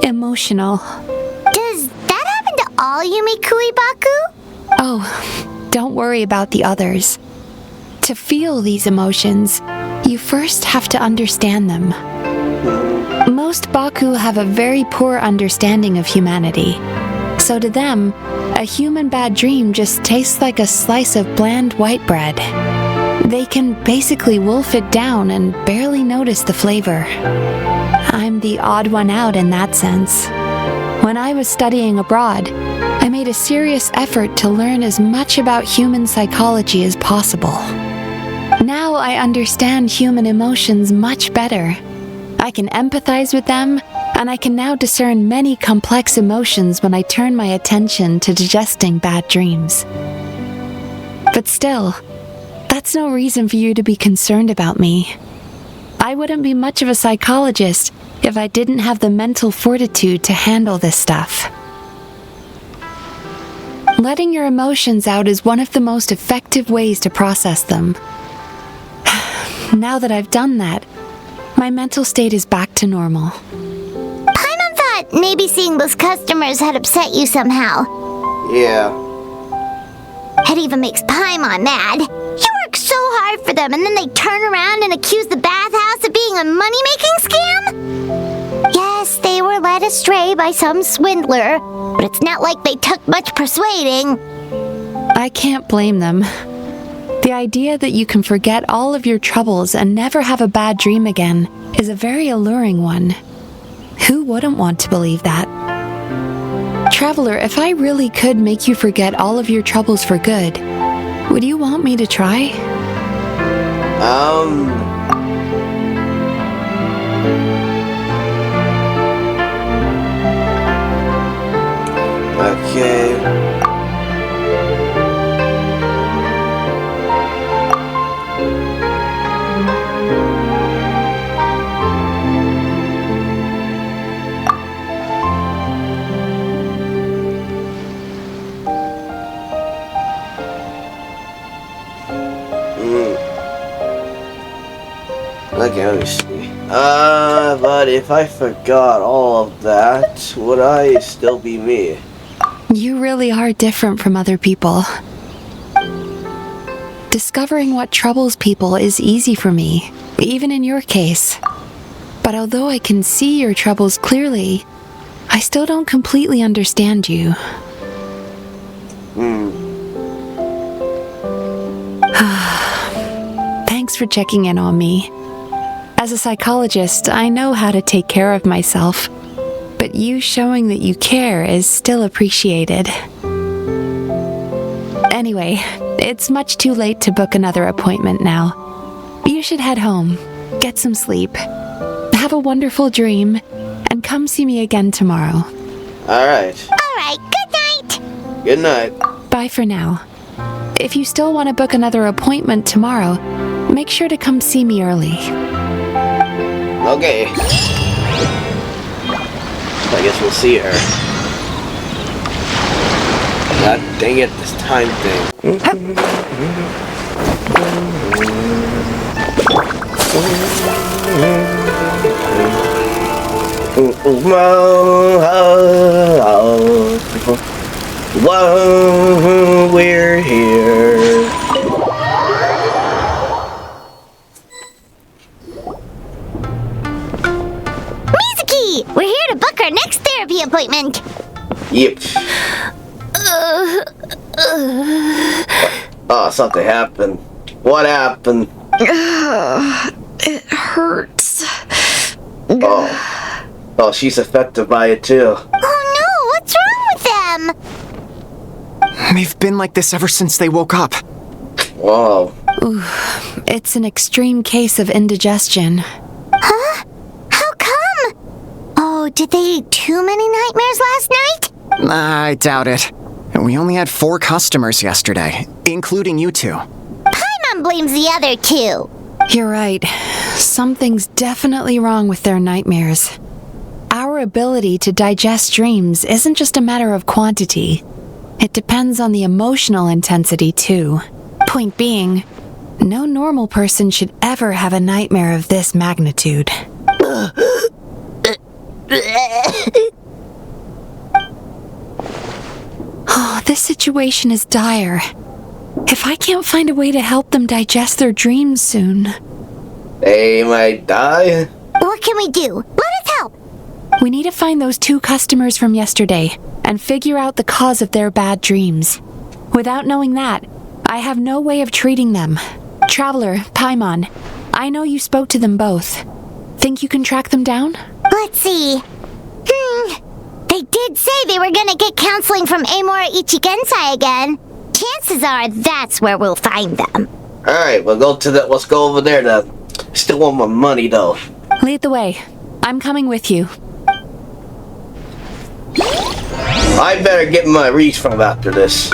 emotional. Does that happen to all Yumikui Baku? Oh, don't worry about the others. To feel these emotions, you first have to understand them. Most Baku have a very poor understanding of humanity. So to them, a human bad dream just tastes like a slice of bland white bread. They can basically wolf it down and barely notice the flavor. I'm the odd one out in that sense. When I was studying abroad, I made a serious effort to learn as much about human psychology as possible. Now I understand human emotions much better. I can empathize with them, and I can now discern many complex emotions when I turn my attention to digesting bad dreams. But still, that's no reason for you to be concerned about me. I wouldn't be much of a psychologist if I didn't have the mental fortitude to handle this stuff. Letting your emotions out is one of the most effective ways to process them. Now that I've done that, my mental state is back to normal. Paimon thought maybe seeing those customers had upset you somehow. Yeah. It even makes Paimon mad. You work so hard for them and then they turn around and accuse the Bathhouse of being a money-making scam? Yes, they were led astray by some swindler, but it's not like they took much persuading. I can't blame them. The idea that you can forget all of your troubles and never have a bad dream again is a very alluring one. Who wouldn't want to believe that? Traveler, if I really could make you forget all of your troubles for good, would you want me to try? Okay. Okay, let me see. But if I forgot all of that, would I still be me? You really are different from other people. Discovering what troubles people is easy for me, even in your case. But although I can see your troubles clearly, I still don't completely understand you. Thanks for checking in on me. As a psychologist, I know how to take care of myself, but you showing that you care is still appreciated. Anyway, it's much too late to book another appointment now. You should head home, get some sleep, have a wonderful dream, and come see me again tomorrow. Alright. Alright, good night! Good night. Bye for now. If you still want to book another appointment tomorrow, make sure to come see me early. Okay. I guess we'll see her. God dang it, this time thing. Whoa, we're here. We're here to book our next therapy appointment. Yep. Oh, something happened. What happened? It hurts. Oh, she's affected by it too. Oh no, what's wrong with them? They've been like this ever since they woke up. Whoa. Ooh, it's an extreme case of indigestion. Huh? How come? Oh, did they eat too many nightmares last night? I doubt it. We only had 4 customers yesterday, including you 2. Paimon blames the other 2. You're right. Something's definitely wrong with their nightmares. Our ability to digest dreams isn't just a matter of quantity. It depends on the emotional intensity, too. Point being, no normal person should ever have a nightmare of this magnitude. Oh, this situation is dire. If I can't find a way to help them digest their dreams soon... They might die? What can we do? Let us help! We need to find those 2 customers from yesterday and figure out the cause of their bad dreams. Without knowing that, I have no way of treating them. Traveler, Paimon, I know you spoke to them both. Think you can track them down? Let's see. They did say they were gonna get counseling from Emura Ichigensai again. Chances are that's where we'll find them. Alright, let's go over there then. Still want my money though. Lead the way. I'm coming with you. I better get my refund after this.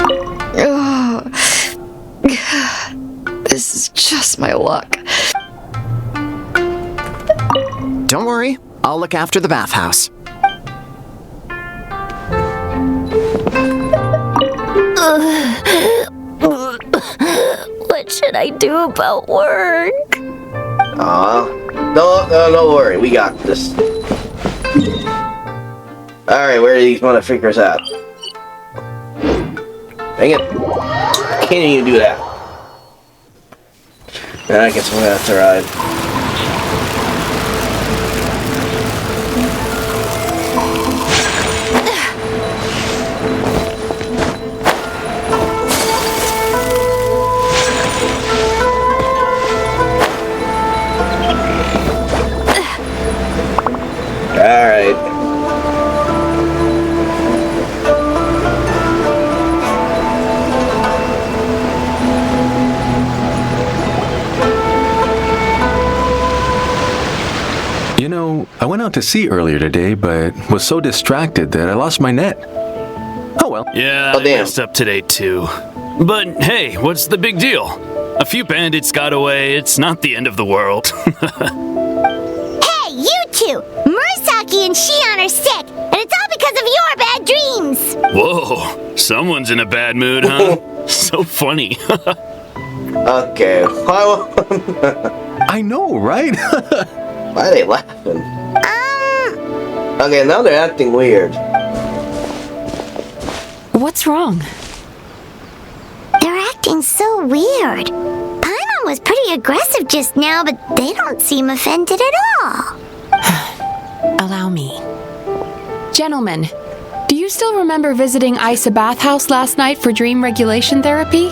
This is just my luck. Don't worry, I'll look after the bathhouse. What should I do about work? Don't worry, we got this. Alright, where are these motherfuckers at? Dang it. Can't even do that. I guess I'm gonna have to ride. Alright. You know, I went out to sea earlier today, but was so distracted that I lost my net. Oh well. Yeah, I messed up today too. But hey, what's the big deal? A few bandits got away, it's not the end of the world. Hey, you two! Murasaki and Shion are sick, and it's all because of your bad dreams! Whoa, someone's in a bad mood, huh? So funny. Okay. I know, right? Why are they laughing? Okay, now they're acting weird. What's wrong? They're acting so weird. Paimon was pretty aggressive just now, but they don't seem offended at all. Allow me. Gentlemen, do you still remember visiting Aisa Bathhouse last night for dream regulation therapy?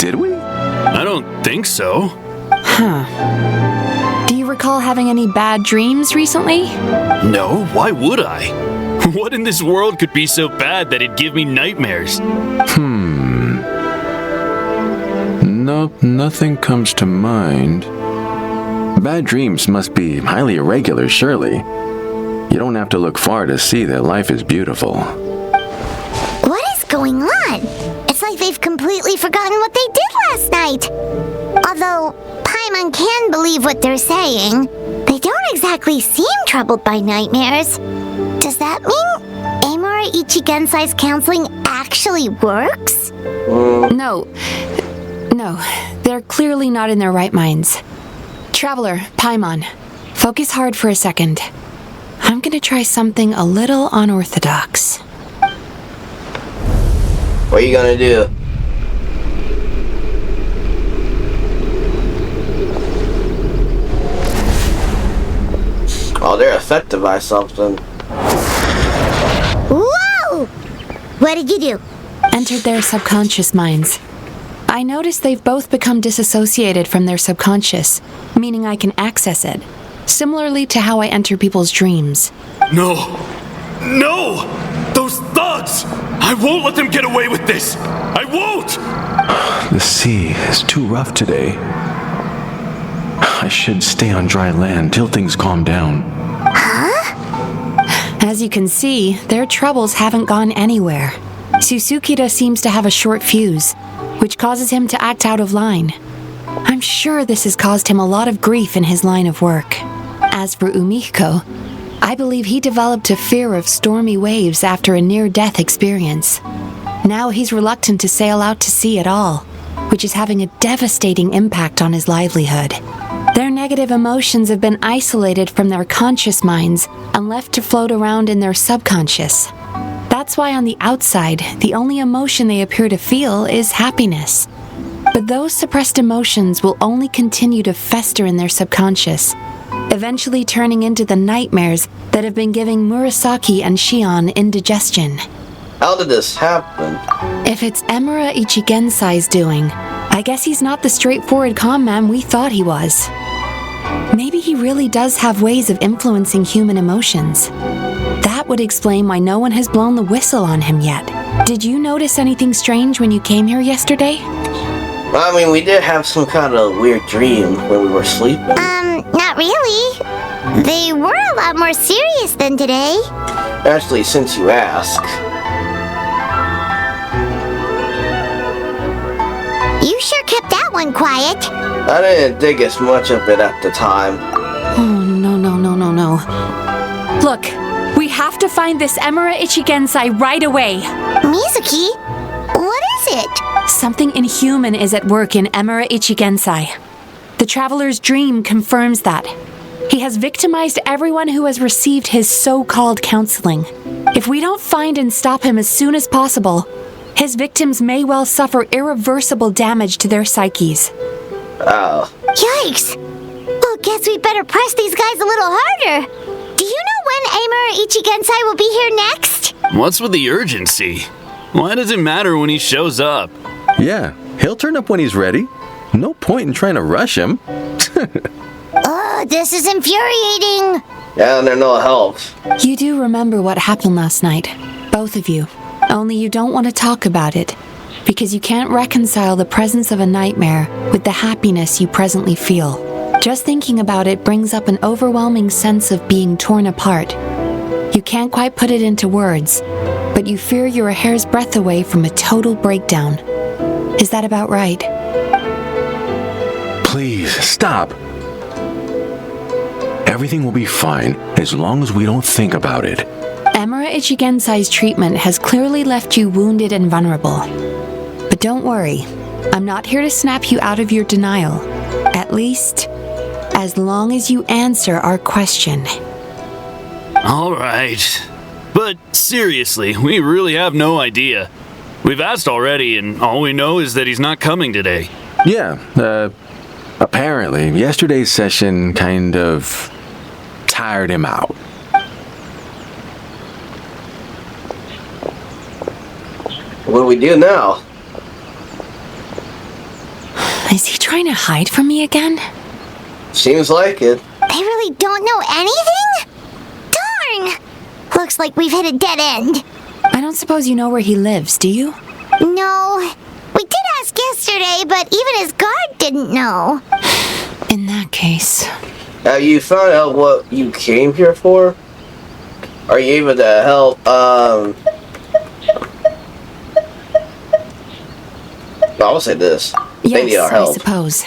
Did we? I don't think so. Huh. Do you recall having any bad dreams recently? No, why would I? What in this world could be so bad that it'd give me nightmares? Nope, nothing comes to mind. Bad dreams must be highly irregular, surely. You don't have to look far to see that life is beautiful. What is going on? It's like they've completely forgotten what they did last night. Although Paimon can believe what they're saying, they don't exactly seem troubled by nightmares. Does that mean Emura Ichigensai's counseling actually works? No, they're clearly not in their right minds. Traveler, Paimon, focus hard for a second. I'm gonna try something a little unorthodox. What are you gonna do? Oh, they're affected by something. Whoa! What did you do? Entered their subconscious minds. I noticed they've both become disassociated from their subconscious, meaning I can access it, similarly to how I enter people's dreams. No! No! Those thugs! I won't let them get away with this! I won't! The sea is too rough today. I should stay on dry land till things calm down. Huh? As you can see, their troubles haven't gone anywhere. Susukida seems to have a short fuse, which causes him to act out of line. I'm sure this has caused him a lot of grief in his line of work. As for Umihiko, I believe he developed a fear of stormy waves after a near-death experience. Now he's reluctant to sail out to sea at all, which is having a devastating impact on his livelihood. Their negative emotions have been isolated from their conscious minds and left to float around in their subconscious. That's why on the outside, the only emotion they appear to feel is happiness. But those suppressed emotions will only continue to fester in their subconscious, eventually turning into the nightmares that have been giving Murasaki and Shion indigestion. How did this happen? If it's Emura Ichigensai's doing, I guess he's not the straightforward calm man we thought he was. Maybe he really does have ways of influencing human emotions. That would explain why no one has blown the whistle on him yet. Did you notice anything strange when you came here yesterday? Well, I mean, we did have some kind of weird dream when we were sleeping. Not really. They were a lot more serious than today. Actually, since you ask. You sure kept that one quiet. I didn't think as much of it at the time. Oh, no. Look, we have to find this Emura Ichigensai right away. Mizuki? What is it? Something inhuman is at work in Emura Ichigensai. The traveler's dream confirms that. He has victimized everyone who has received his so-called counseling. If we don't find and stop him as soon as possible, his victims may well suffer irreversible damage to their psyches. Oh. Yikes! Well, guess we better press these guys a little harder. Do you know when Emura Ichigensai will be here next? What's with the urgency? Why does it matter when he shows up? Yeah, he'll turn up when he's ready. No point in trying to rush him. Oh, this is infuriating. Yeah, and they're no help. You do remember what happened last night, both of you. Only you don't want to talk about it, because you can't reconcile the presence of a nightmare with the happiness you presently feel. Just thinking about it brings up an overwhelming sense of being torn apart. You can't quite put it into words, but you fear you're a hair's breadth away from a total breakdown. Is that about right? Please, stop. Everything will be fine as long as we don't think about it. Emura Ichigensai's treatment has clearly left you wounded and vulnerable. But don't worry, I'm not here to snap you out of your denial. At least, as long as you answer our question. All right. But seriously, we really have no idea. We've asked already, and all we know is that he's not coming today. Yeah, apparently, yesterday's session kind of tired him out. What do we do now? Is he trying to hide from me again? Seems like it. They really don't know anything? Darn! Looks like we've hit a dead end. I don't suppose you know where he lives, do you? No. We did ask yesterday, but even his guard didn't know. In that case... Have you found out what you came here for? Are you able to help, I'll say this. They need our Yes, help. I suppose.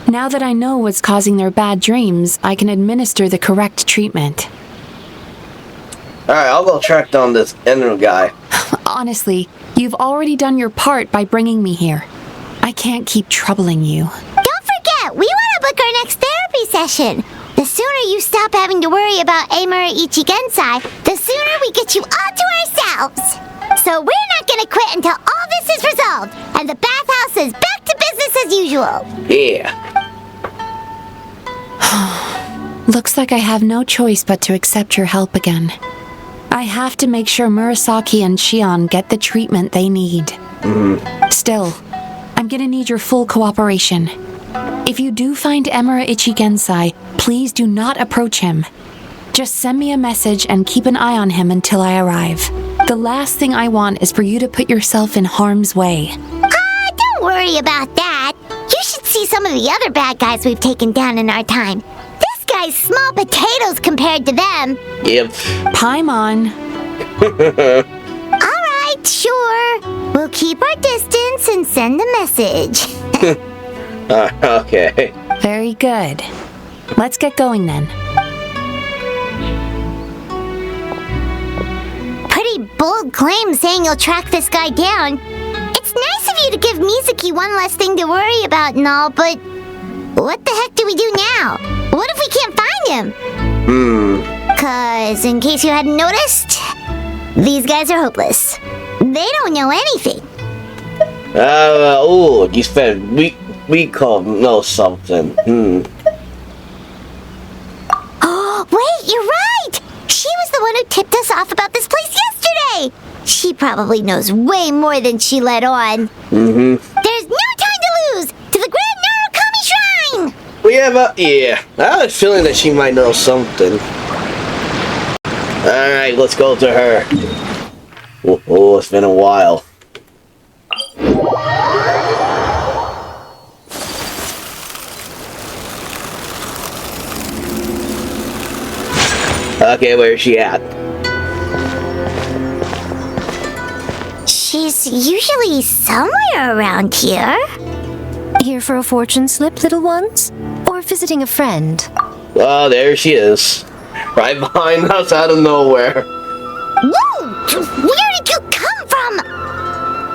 Now that I know what's causing their bad dreams, I can administer the correct treatment. Alright, I'll go track down this Enru guy. Honestly, you've already done your part by bringing me here. I can't keep troubling you. Don't forget, we want to book our next therapy session. The sooner you stop having to worry about Emura Ichigensai, the sooner we get you all to ourselves. So we're not going to quit until all this is resolved, and the bathhouse is back to business as usual. Yeah. Looks like I have no choice but to accept your help again. I have to make sure Murasaki and Shion get the treatment they need. Still, I'm gonna need your full cooperation. If you do find Emura Ichigensai, please do not approach him. Just send me a message and keep an eye on him until I arrive. The last thing I want is for you to put yourself in harm's way. Don't worry about that. You should see some of the other bad guys we've taken down in our time. This guy's small potatoes compared to them. Yep. Paimon. Alright, sure. We'll keep our distance and send a message. Okay. Very good. Let's get going then. Pretty bold claim saying you'll track this guy down. It's nice of you to give Mizuki one less thing to worry about and all, but what the heck do we do now? What if we can't find him? 'Cause in case you hadn't noticed, these guys are hopeless. They don't know anything. You spent we call know something. Oh, wait, you're right! She was the one who tipped us off about this place yesterday! She probably knows way more than she let on. There's no time to lose! To the Grand Narukami Shrine! I have a feeling that she might know something. Alright, let's go to her. Oh, it's been a while. Okay, where is she at? She's usually somewhere around here. Here for a fortune slip, little ones? Or visiting a friend? Oh, there she is. Right behind us out of nowhere. Whoa! Where did you come from?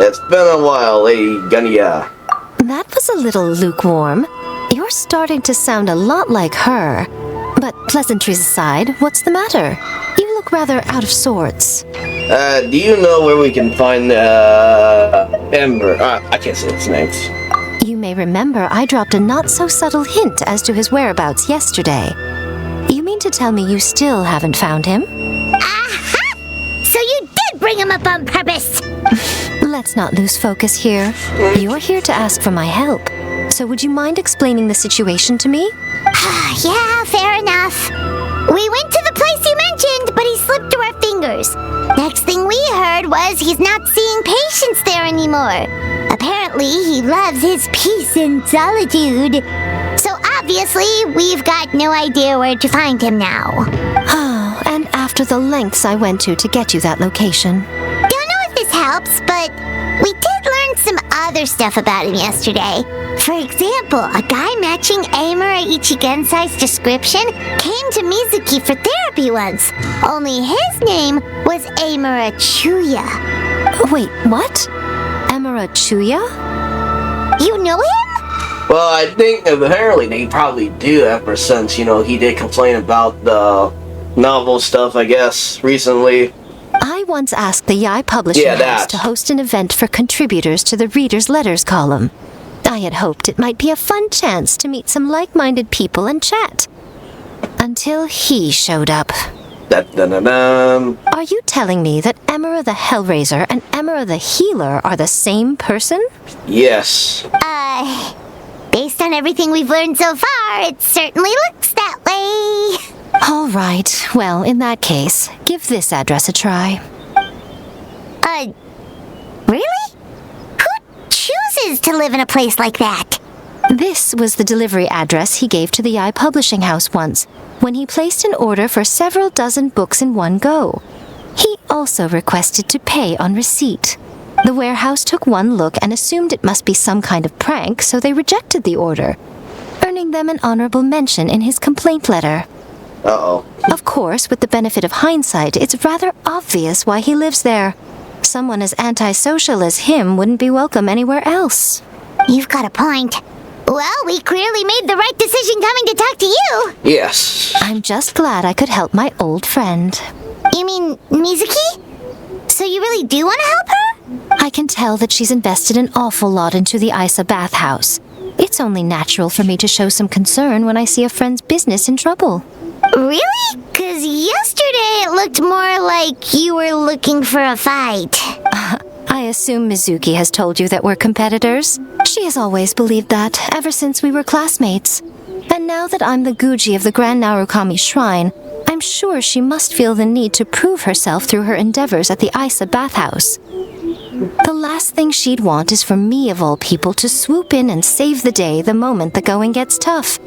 It's been a while, Lady Gunya. That was a little lukewarm. You're starting to sound a lot like her. But pleasantries aside, what's the matter? You look rather out of sorts. Do you know where we can find, Ember? I can't say its names. You may remember I dropped a not-so-subtle hint as to his whereabouts yesterday. You mean to tell me you still haven't found him? Aha! So you did bring him up on purpose! Let's not lose focus here. You're here to ask for my help. So would you mind explaining the situation to me? Yeah, fair enough. We went to the place you mentioned, but he slipped through our fingers. Next thing we heard was he's not seeing patients there anymore. Apparently, he loves his peace and solitude. So obviously, we've got no idea where to find him now. Oh, and after the lengths I went to get you that location. Don't know if this helps, but we did learn some other stuff about him yesterday. For example, a guy matching Emura Ichigensai's description came to Mizuki for therapy once. Only his name was Emura Chuya. Wait, what? Emura Chuya? You know him? Well, I think apparently they probably do ever since, he did complain about the novel stuff, I guess, recently. I once asked the Yai Publishing House to host an event for contributors to the Reader's Letters column. I had hoped it might be a fun chance to meet some like-minded people and chat. Until he showed up. Are you telling me that Emura the Hellraiser and Emura the Healer are the same person? Yes. Based on everything we've learned so far, it certainly looks that way. All right. Well, in that case, give this address a try. Really? Who chooses to live in a place like that? This was the delivery address he gave to the Yai Publishing House once, when he placed an order for several dozen books in one go. He also requested to pay on receipt. The warehouse took one look and assumed it must be some kind of prank, so they rejected the order, earning them an honorable mention in his complaint letter. Uh-oh. Of course, with the benefit of hindsight, it's rather obvious why he lives there. Someone as antisocial as him wouldn't be welcome anywhere else. You've got a point. Well, we clearly made the right decision coming to talk to you. Yes. I'm just glad I could help my old friend. You mean Mizuki? So you really do want to help her? I can tell that she's invested an awful lot into the Aisa Bathhouse. It's only natural for me to show some concern when I see a friend's business in trouble. Really? 'Cause yesterday it looked more like you were looking for a fight. I assume Mizuki has told you that we're competitors. She has always believed that, ever since we were classmates. And now that I'm the Guji of the Grand Narukami Shrine, I'm sure she must feel the need to prove herself through her endeavors at the Aisa Bathhouse. The last thing she'd want is for me, of all people, to swoop in and save the day the moment the going gets tough.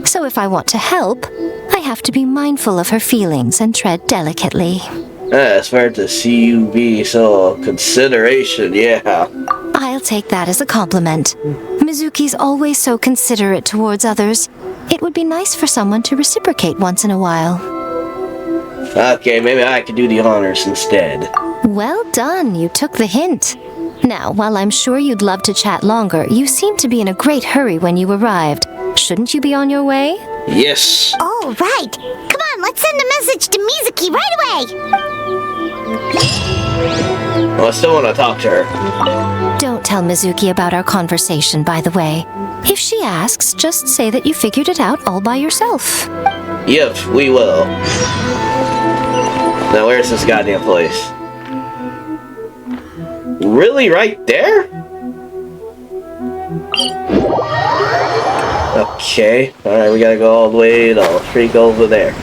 So if I want to help, I have to be mindful of her feelings and tread delicately. It's fair to see you be so consideration, yeah. I'll take that as a compliment. Mizuki's always so considerate towards others. It would be nice for someone to reciprocate once in a while. Okay, maybe I could do the honors instead. Well done, you took the hint. Now, while I'm sure you'd love to chat longer, you seemed to be in a great hurry when you arrived. Shouldn't you be on your way? Yes. Oh, right. Come on, let's send a message to Mizuki right away. Well, I still want to talk to her. Don't tell Mizuki about our conversation, by the way. If she asks, just say that you figured it out all by yourself. Yep, we will. Now, where's this goddamn place? Really? Right there? Okay. Alright, we gotta go all the way to the freak over there.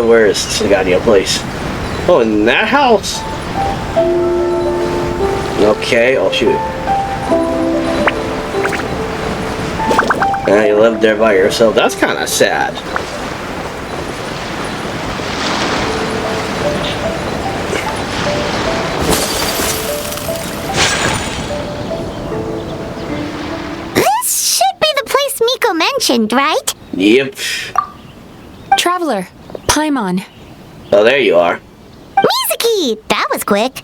Where is this goddamn place? Oh, in that house? Okay, oh shoot. And you live there by yourself. That's kind of sad. This should be the place Miko mentioned, right? Yep. Traveler, Paimon. Oh, there you are. Mizuki! That was quick.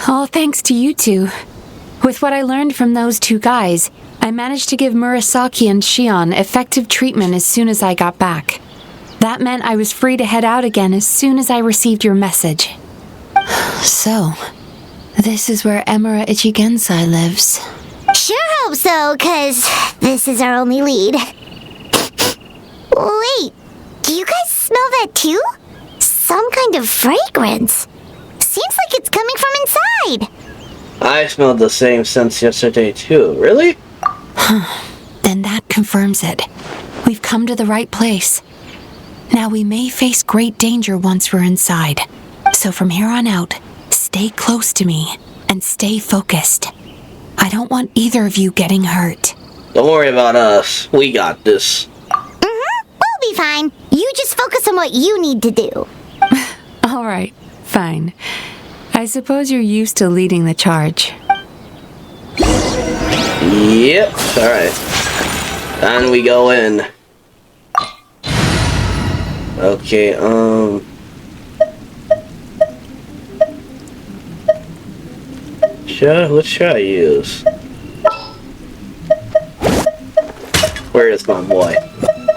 All thanks to you two. With what I learned from those two guys, I managed to give Murasaki and Shion effective treatment as soon as I got back. That meant I was free to head out again as soon as I received your message. So, this is where Emura Ichigensai lives. Sure hope so, 'cause this is our only lead. Wait, do you guys smell that too? Some kind of fragrance. Seems like it's coming from inside. I smelled the same scents yesterday too. Really? Then that confirms it. We've come to the right place. Now we may face great danger once we're inside. So from here on out, stay close to me and stay focused. I don't want either of you getting hurt. Don't worry about us. We got this. We'll be fine. You just focus on what you need to do. All right, fine. I suppose you're used to leading the charge. Yep, alright. And we go in. Okay, what should I use? Where is my boy?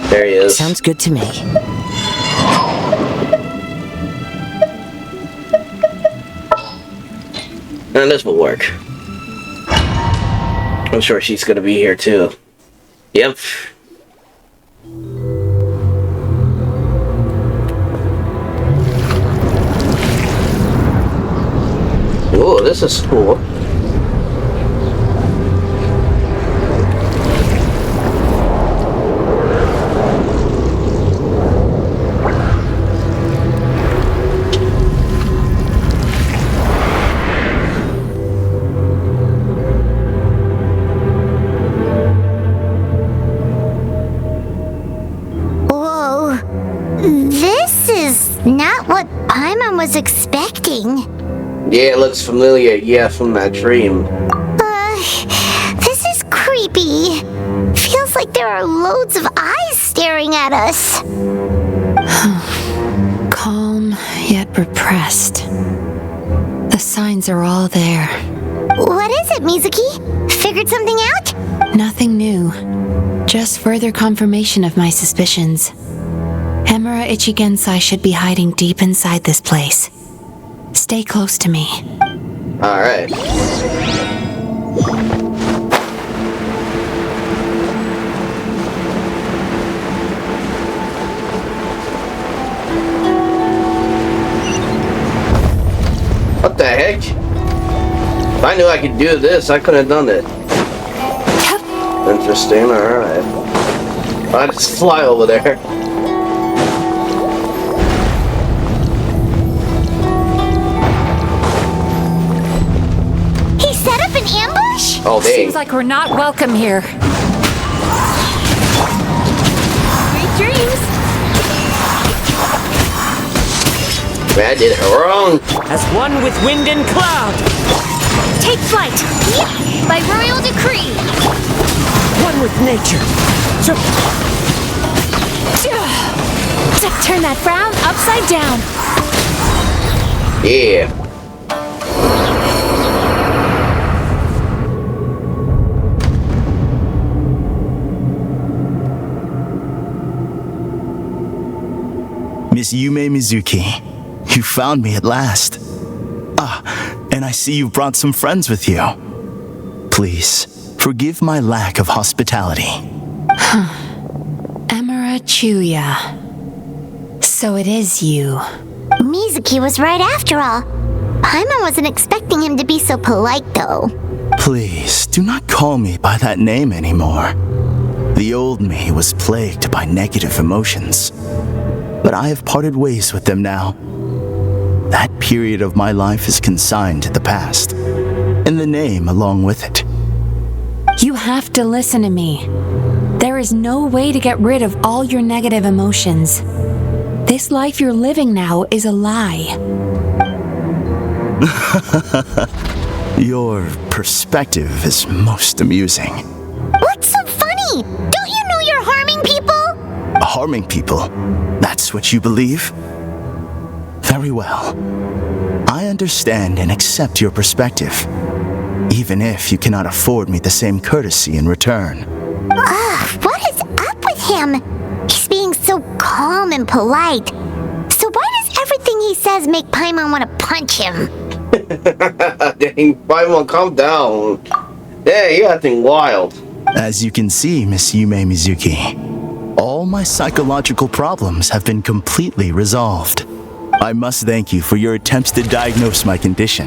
There he is. Sounds good to me. And this will work. I'm sure she's gonna be here too. Yep. Oh, this is cool. Whoa. This is not what Paimon was expecting. Yeah, it looks familiar. Yeah, from that dream. This is creepy. Feels like there are loads of eyes staring at us. Calm, yet repressed. The signs are all there. What is it, Mizuki? Figured something out? Nothing new. Just further confirmation of my suspicions. Emura Ichigensai should be hiding deep inside this place. Stay close to me. Alright. What the heck? If I knew I could do this, I could have done it. Interesting, alright. I'll just fly over there. He set up an ambush? Oh, dang. Seems like we're not welcome here. Sweet dreams. Man, I did it wrong. As one with wind and cloud. Take flight. By royal decree. One with nature. Turn that frown upside down. Yeah. Miss Yumemizuki, you found me at last. Ah, and I see you brought some friends with you. Please, forgive my lack of hospitality. Emura Chuya. So it is you. Mizuki was right after all. Paimon wasn't expecting him to be so polite, though. Please, do not call me by that name anymore. The old me was plagued by negative emotions, but I have parted ways with them now. That period of my life is consigned to the past, and the name along with it. You have to listen to me. There is no way to get rid of all your negative emotions. This life you're living now is a lie. Your perspective is most amusing. What's so funny? Don't you know you're harming people? Harming people? That's what you believe? Very well. I understand and accept your perspective. even if you cannot afford me the same courtesy in return. Ugh, what is up with him? He's being so calm and polite. So why does everything he says make Paimon want to punch him? Dang, Paimon, calm down. Yeah, you're acting wild. As you can see, Miss Yumemizuki, all my psychological problems have been completely resolved. I must thank you for your attempts to diagnose my condition.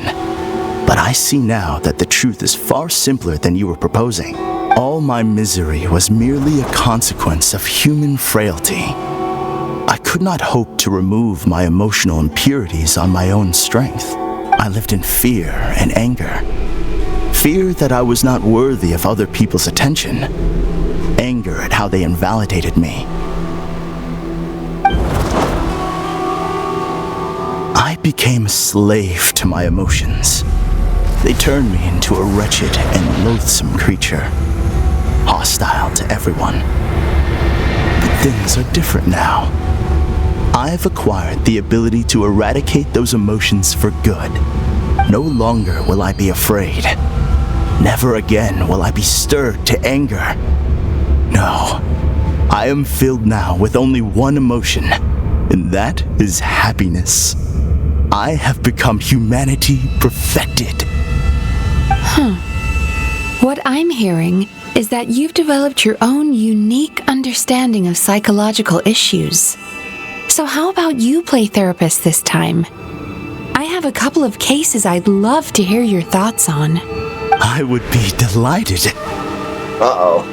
But I see now that the truth is far simpler than you were proposing. All my misery was merely a consequence of human frailty. I could not hope to remove my emotional impurities on my own strength. I lived in fear and anger. Fear that I was not worthy of other people's attention. Anger at how they invalidated me. I became a slave to my emotions. They turned me into a wretched and loathsome creature, hostile to everyone. But things are different now. I've acquired the ability to eradicate those emotions for good. No longer will I be afraid. Never again will I be stirred to anger. No, I am filled now with only one emotion, and that is happiness. I have become humanity perfected. What I'm hearing is that you've developed your own unique understanding of psychological issues. So how about you play therapist this time? I have a couple of cases I'd love to hear your thoughts on. I would be delighted. Uh-oh.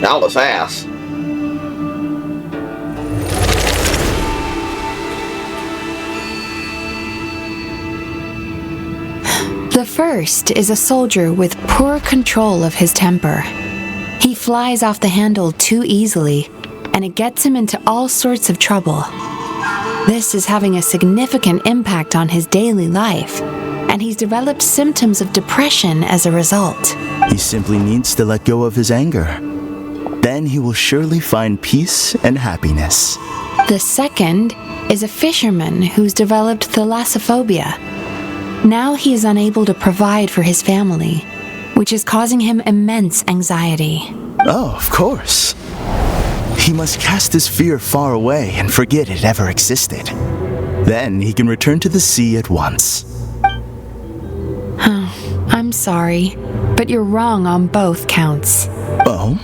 That was fast. The first is a soldier with poor control of his temper. He flies off the handle too easily, and it gets him into all sorts of trouble. This is having a significant impact on his daily life, and he's developed symptoms of depression as a result. He simply needs to let go of his anger. Then he will surely find peace and happiness. The second is a fisherman who's developed thalassophobia. Now he is unable to provide for his family, which is causing him immense anxiety. Oh, of course. He must cast his fear far away and forget it ever existed. Then he can return to the sea at once. I'm sorry, but you're wrong on both counts. Oh?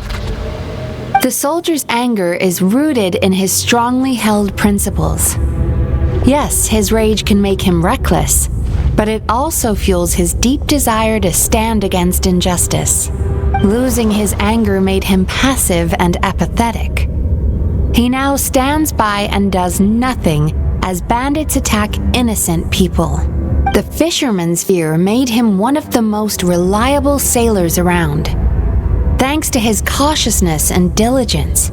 The soldier's anger is rooted in his strongly held principles. Yes, his rage can make him reckless, but it also fuels his deep desire to stand against injustice. Losing his anger made him passive and apathetic. He now stands by and does nothing as bandits attack innocent people. The fisherman's fear made him one of the most reliable sailors around. Thanks to his cautiousness and diligence,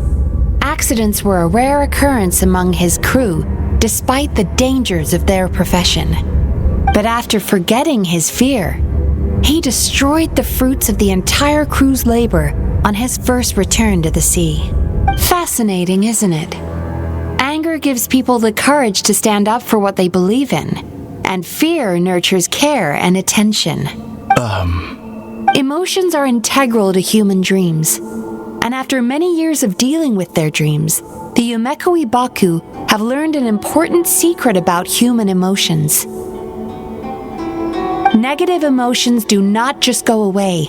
accidents were a rare occurrence among his crew, despite the dangers of their profession. But after forgetting his fear, he destroyed the fruits of the entire crew's labor on his first return to the sea. Fascinating, isn't it? Anger gives people the courage to stand up for what they believe in, and fear nurtures care and attention. Emotions are integral to human dreams, and after many years of dealing with their dreams, the Yumekoi Baku have learned an important secret about human emotions. Negative emotions do not just go away.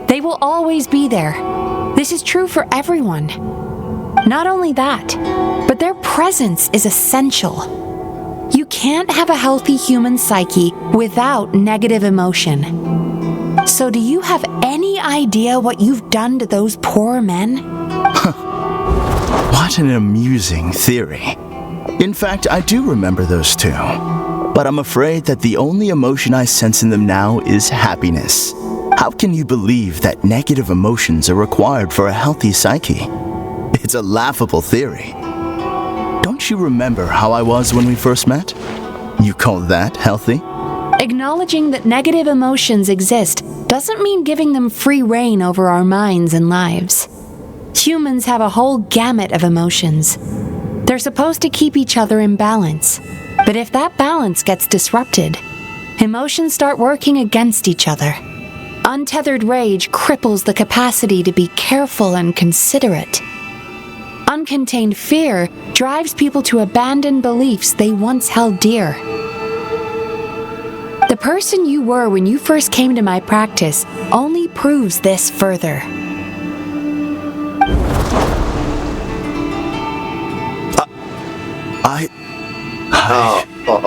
They will always be there. This is true for everyone. Not only that, but their presence is essential. You can't have a healthy human psyche without negative emotion. So do you have any idea what you've done to those poor men? What an amusing theory. In fact, I do remember those two. But I'm afraid that the only emotion I sense in them now is happiness. How can you believe that negative emotions are required for a healthy psyche? It's a laughable theory. Don't you remember how I was when we first met? You call that healthy? Acknowledging that negative emotions exist doesn't mean giving them free rein over our minds and lives. Humans have a whole gamut of emotions. They're supposed to keep each other in balance. But if that balance gets disrupted, emotions start working against each other. Untethered rage cripples the capacity to be careful and considerate. Uncontained fear drives people to abandon beliefs they once held dear. The person you were when you first came to my practice only proves this further.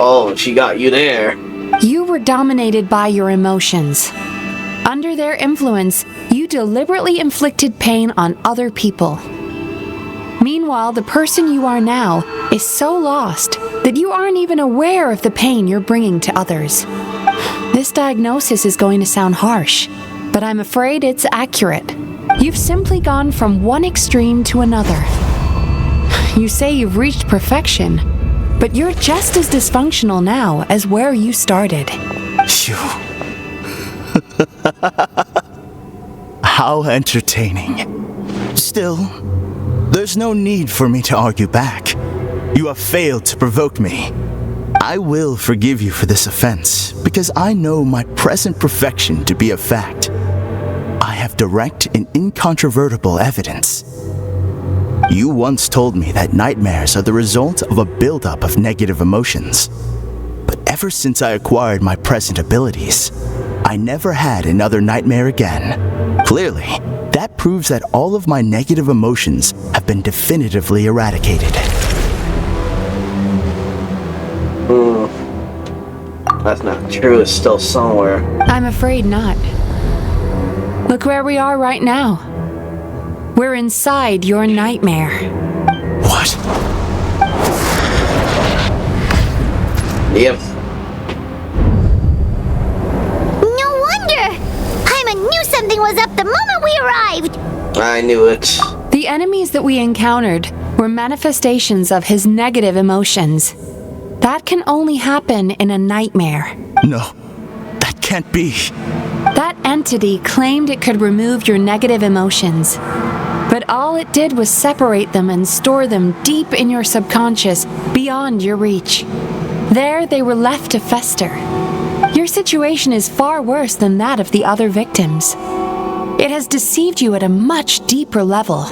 Oh, she got you there. You were dominated by your emotions. Under their influence, you deliberately inflicted pain on other people. Meanwhile, the person you are now is so lost that you aren't even aware of the pain you're bringing to others. This diagnosis is going to sound harsh, but I'm afraid it's accurate. You've simply gone from one extreme to another. You say you've reached perfection, but you're just as dysfunctional now as where you started. Phew. How entertaining. Still, there's no need for me to argue back. You have failed to provoke me. I will forgive you for this offense, because I know my present perfection to be a fact. I have direct and incontrovertible evidence. You once told me that nightmares are the result of a buildup of negative emotions. But ever since I acquired my present abilities, I never had another nightmare again. Clearly, that proves that all of my negative emotions have been definitively eradicated. That's not true. It's still somewhere. I'm afraid not. Look where we are right now. We're inside your nightmare. What? Yep. No wonder! Paimon knew something was up the moment we arrived! I knew it. The enemies that we encountered were manifestations of his negative emotions. That can only happen in a nightmare. No, that can't be. That entity claimed it could remove your negative emotions. But all it did was separate them and store them deep in your subconscious, beyond your reach. There they were left to fester. Your situation is far worse than that of the other victims. It has deceived you at a much deeper level.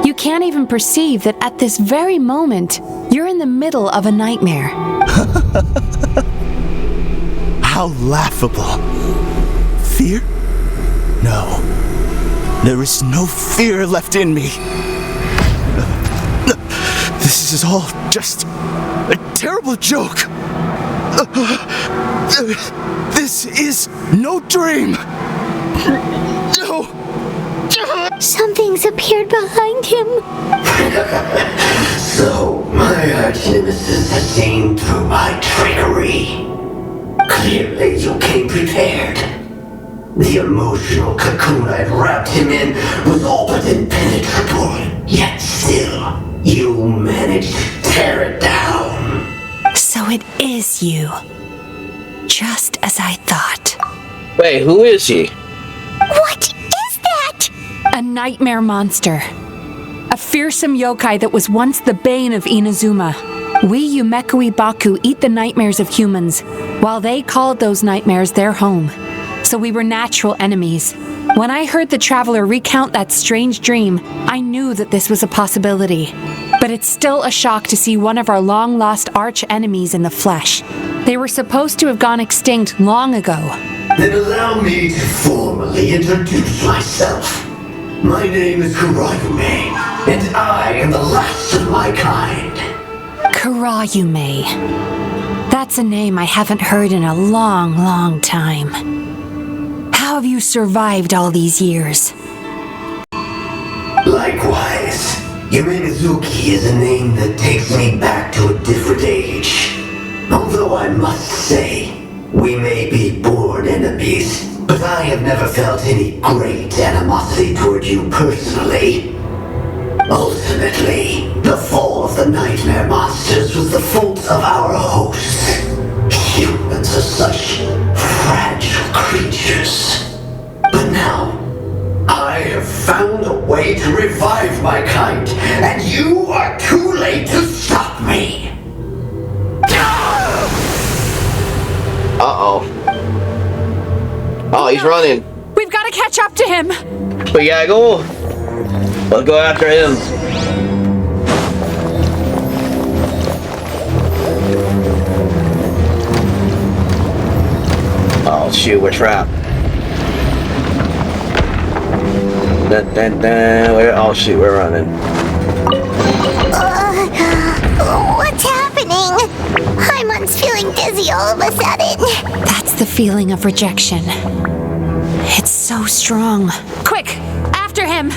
You can't even perceive that at this very moment, you're in the middle of a nightmare. How laughable. Fear? No. There is no fear left in me. This is all just a terrible joke. This is no dream. No. Something's appeared behind him. So, my arch-nemesis has seen through my trickery. Clearly, you came prepared. The emotional cocoon I'd wrapped him in was all but impenetrable. Yet still, you managed to tear it down. So it is you. Just as I thought. Wait, who is he? What is that? A nightmare monster. A fearsome yokai that was once the bane of Inazuma. We Yumekui Baku eat the nightmares of humans, while they called those nightmares their home. So we were natural enemies. When I heard the traveler recount that strange dream, I knew that this was a possibility. But it's still a shock to see one of our long-lost arch-enemies in the flesh. They were supposed to have gone extinct long ago. Then allow me to formally introduce myself. My name is Kurayume, and I am the last of my kind. Kurayume. That's a name I haven't heard in a long, long time. How have you survived all these years? Likewise, Yumemizuki is a name that takes me back to a different age. Although I must say, we may be born enemies, but I have never felt any great animosity toward you personally. Ultimately, the fall of the nightmare monsters was the fault of our hosts. Humans are such fragile creatures. But now, I have found a way to revive my kind, and you are too late to stop me! Uh-oh. Oh, he's running. We've got to catch up to him. We gotta go. Let's go after him. Oh shoot, we're trapped. Oh shoot, we're running. What's happening? Paimon's feeling dizzy all of a sudden. That's the feeling of rejection. It's so strong. Quick, after him.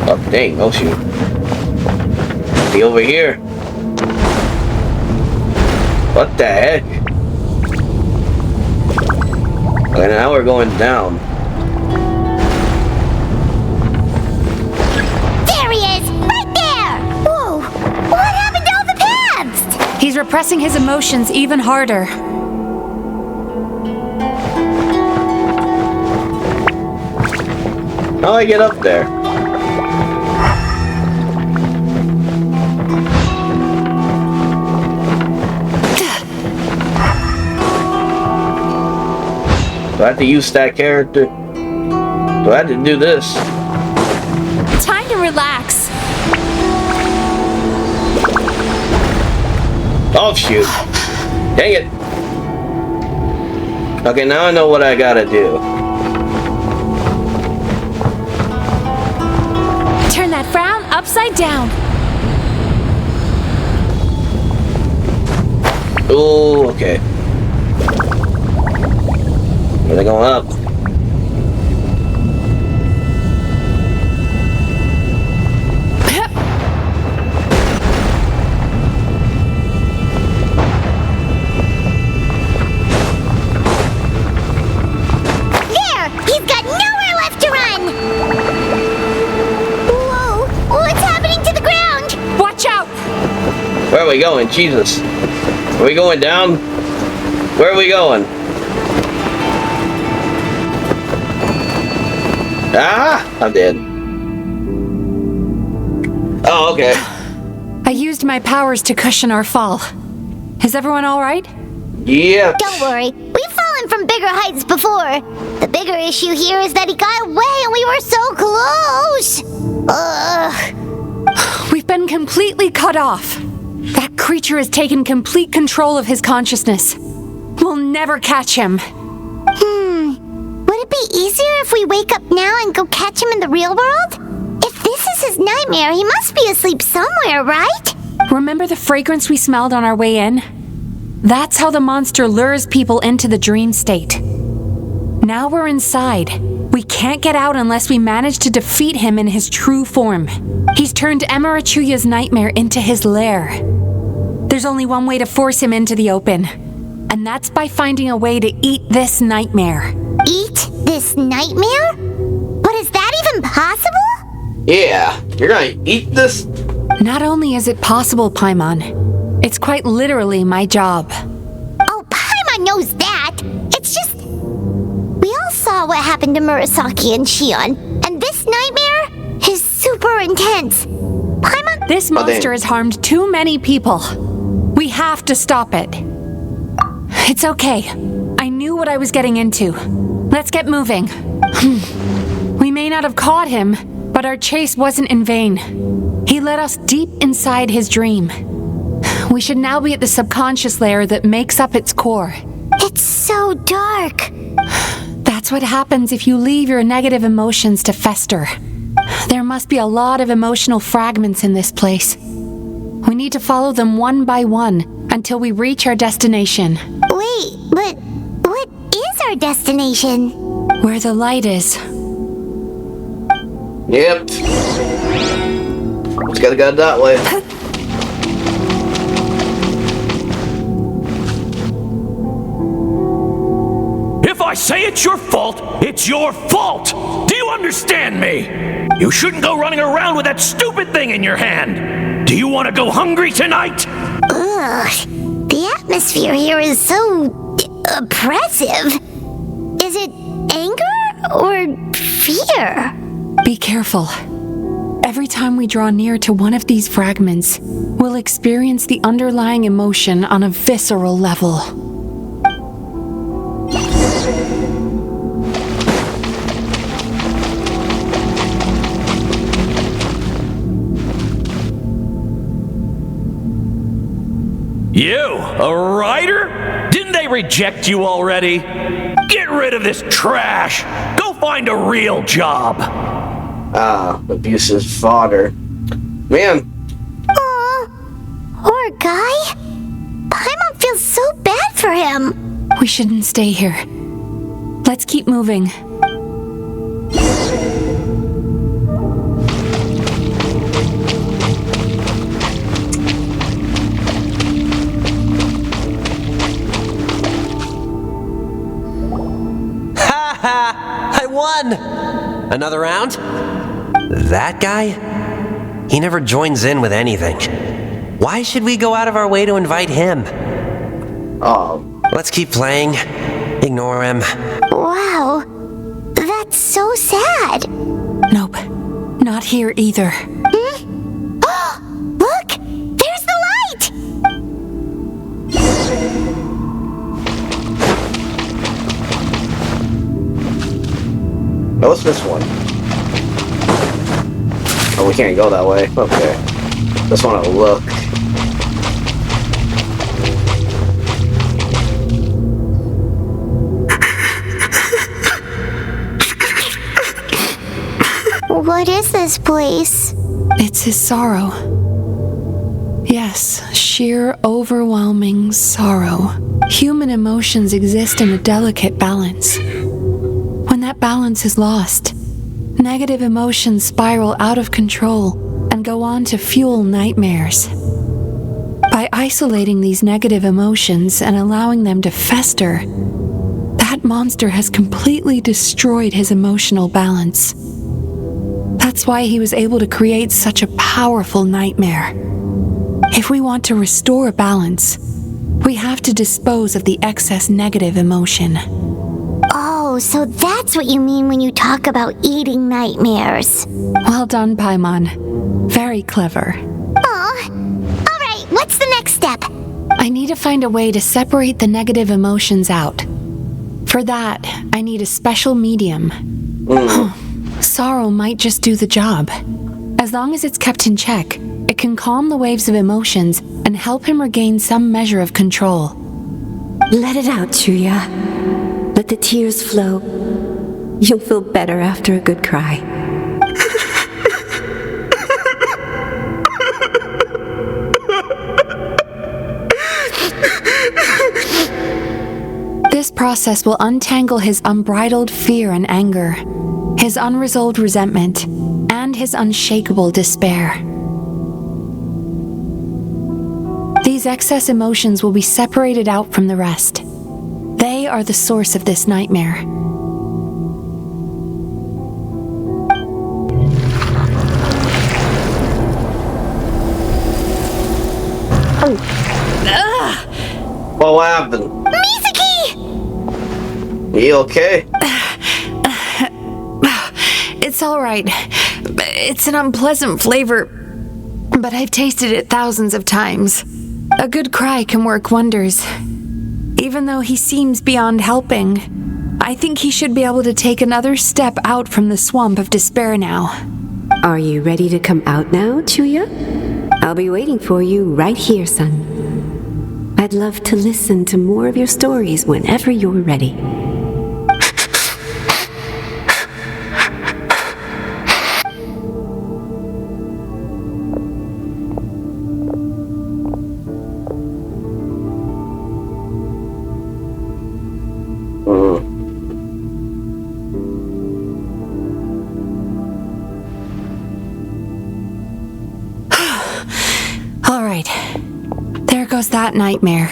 Oh dang, oh shoot. Be over here. What the heck? Okay, now we're going down. There he is! Right there! Whoa! What happened to all the paths? He's repressing his emotions even harder. How do I get up there? Do I have to use that character? Do I have to do this? Time to relax. Oh shoot. Dang it. Okay, now I know what I gotta do. Turn that frown upside down. Oh, okay. Are they going up? There! He's got nowhere left to run! Whoa! What's happening to the ground? Watch out! Where are we going? Jesus. Are we going down? Where are we going? Ah! I'm dead. Oh, okay. I used my powers to cushion our fall. Is everyone all right? Yeah. Don't worry. We've fallen from bigger heights before. The bigger issue here is that he got away and we were so close. We've been completely cut off. That creature has taken complete control of his consciousness. We'll never catch him. Would it be easier if we wake up now and go catch him in the real world? If this is his nightmare, he must be asleep somewhere, right? Remember the fragrance we smelled on our way in? That's how the monster lures people into the dream state. Now we're inside. We can't get out unless we manage to defeat him in his true form. He's turned Emura Ichigensai's nightmare into his lair. There's only one way to force him into the open, and that's by finding a way to eat this nightmare. Eat this nightmare? But is that even possible? Yeah. You're gonna eat this? Not only is it possible, Paimon, it's quite literally my job. Oh, Paimon knows that. It's just... We all saw what happened to Murasaki and Shion, and this nightmare is super intense. Paimon... This monster has harmed too many people. We have to stop it. It's okay. I knew what I was getting into. Let's get moving. We may not have caught him, but our chase wasn't in vain. He led us deep inside his dream. We should now be at the subconscious layer that makes up its core. It's so dark. That's what happens if you leave your negative emotions to fester. There must be a lot of emotional fragments in this place. We need to follow them one by one until we reach our destination. Wait, but what is our destination? Where the light is. Yep. Just gotta go that way. If I say it's your fault, it's your fault! Do you understand me? You shouldn't go running around with that stupid thing in your hand! Do you want to go hungry tonight? Ugh, the atmosphere here is so oppressive. Is it anger or fear? Be careful. Every time we draw near to one of these fragments, we'll experience the underlying emotion on a visceral level. You, a writer? Didn't they reject you already? Get rid of this trash! Go find a real job! Abusive fodder. Man. Aw, poor guy. Paimon feels so bad for him. We shouldn't stay here. Let's keep moving. I won! Another round? That guy? He never joins in with anything. Why should we go out of our way to invite him? Let's keep playing. Ignore him. Wow, that's so sad. Nope, not here either. Look, there's the light! Oh, what's this one? Oh, we can't go that way. Okay. Just want to look. What is this place? It's his sorrow. Yes, sheer overwhelming sorrow. Human emotions exist in a delicate balance. When that balance is lost, negative emotions spiral out of control and go on to fuel nightmares. By isolating these negative emotions and allowing them to fester, that monster has completely destroyed his emotional balance. That's why he was able to create such a powerful nightmare. If we want to restore balance, we have to dispose of the excess negative emotion. Oh, so that's what you mean when you talk about eating nightmares. Well done, Paimon. Very clever. Aw. Alright, what's the next step? I need to find a way to separate the negative emotions out. For that, I need a special medium. Sorrow might just do the job. As long as it's kept in check, it can calm the waves of emotions and help him regain some measure of control. Let it out, Chuya. Let the tears flow. You'll feel better after a good cry. This process will untangle his unbridled fear and anger, his unresolved resentment, and his unshakable despair. These excess emotions will be separated out from the rest. They are the source of this nightmare. What happened? Mizuki! You okay? It's alright. It's an unpleasant flavor, but I've tasted it thousands of times. A good cry can work wonders. Even though he seems beyond helping, I think he should be able to take another step out from the swamp of despair now. Are you ready to come out now, Chuya? I'll be waiting for you right here, son. I'd love to listen to more of your stories whenever you're ready. Alright, there goes that nightmare.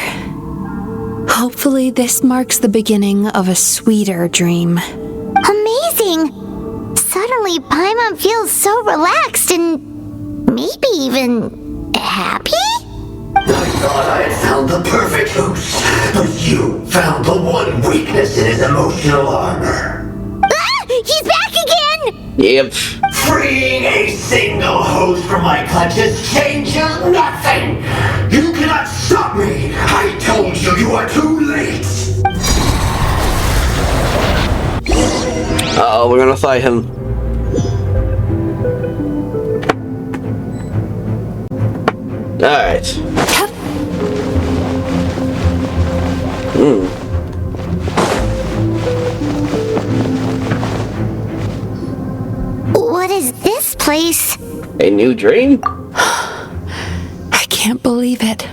Hopefully this marks the beginning of a sweeter dream. Amazing! Suddenly, Paimon feels so relaxed and maybe even happy? I thought I had found the perfect host, but you found the one weakness in his emotional armor. Ah! He's back again! Yep. Freeing a single host from my clutches changes nothing! You cannot stop me! I told you you are too late! Uh-oh, we're gonna fight him. Alright. What is this place? A new dream? I can't believe it.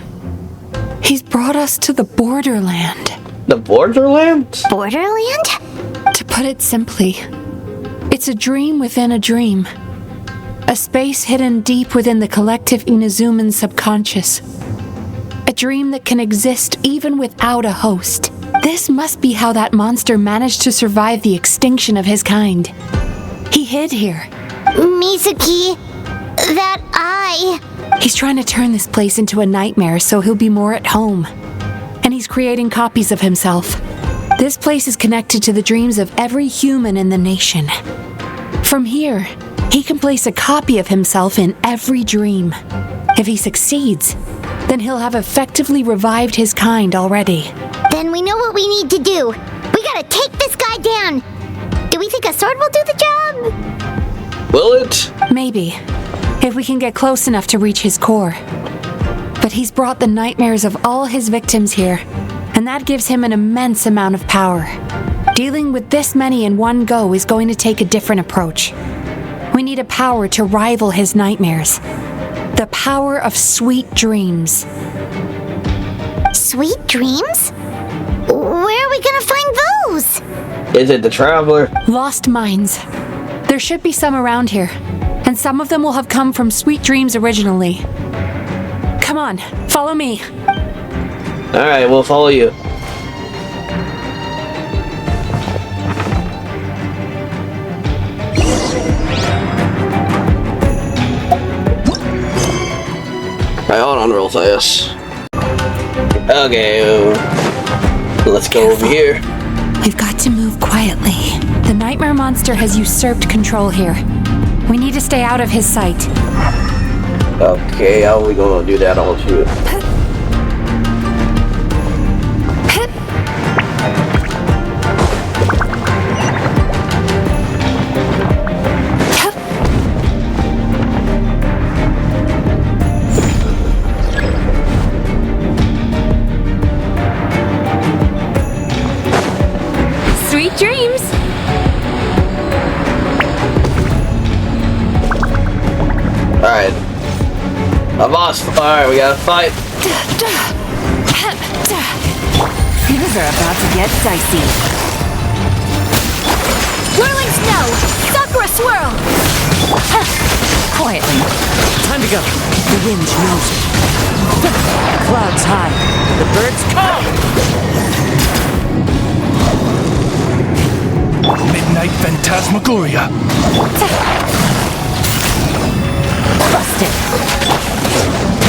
He's brought us to the borderland. The borderland? Borderland? To put it simply, it's a dream within a dream. A space hidden deep within the collective Inazuman subconscious. A dream that can exist even without a host. This must be how that monster managed to survive the extinction of his kind. He hid here. Mizuki, that eye. He's trying to turn this place into a nightmare so he'll be more at home. And he's creating copies of himself. This place is connected to the dreams of every human in the nation. From here, he can place a copy of himself in every dream. If he succeeds, then he'll have effectively revived his kind already. Then we know what we need to do. We gotta take this guy down. Do we think a sword will do the job? Will it? Maybe, if we can get close enough to reach his core. But he's brought the nightmares of all his victims here, and that gives him an immense amount of power. Dealing with this many in one go is going to take a different approach. We need a power to rival his nightmares. The power of sweet dreams. Sweet dreams? Where are we gonna find those? Is it the Traveler? Lost minds. There should be some around here, and some of them will have come from sweet dreams originally. Come on, follow me. Alright, we'll follow you. Alright, hold on real fast. Okay, let's go over here. We've got to move quietly. The nightmare monster has usurped control here. We need to stay out of his sight. Okay, how are we gonna do that? I'll shoot. Sweet dreams! Alright. A boss. Alright, we gotta fight. Things are about to get dicey. Whirling snow! Sakura swirl! Quietly. Time to go. The wind knows it. Clouds high. The birds call. Midnight Phantasmagoria. Busted.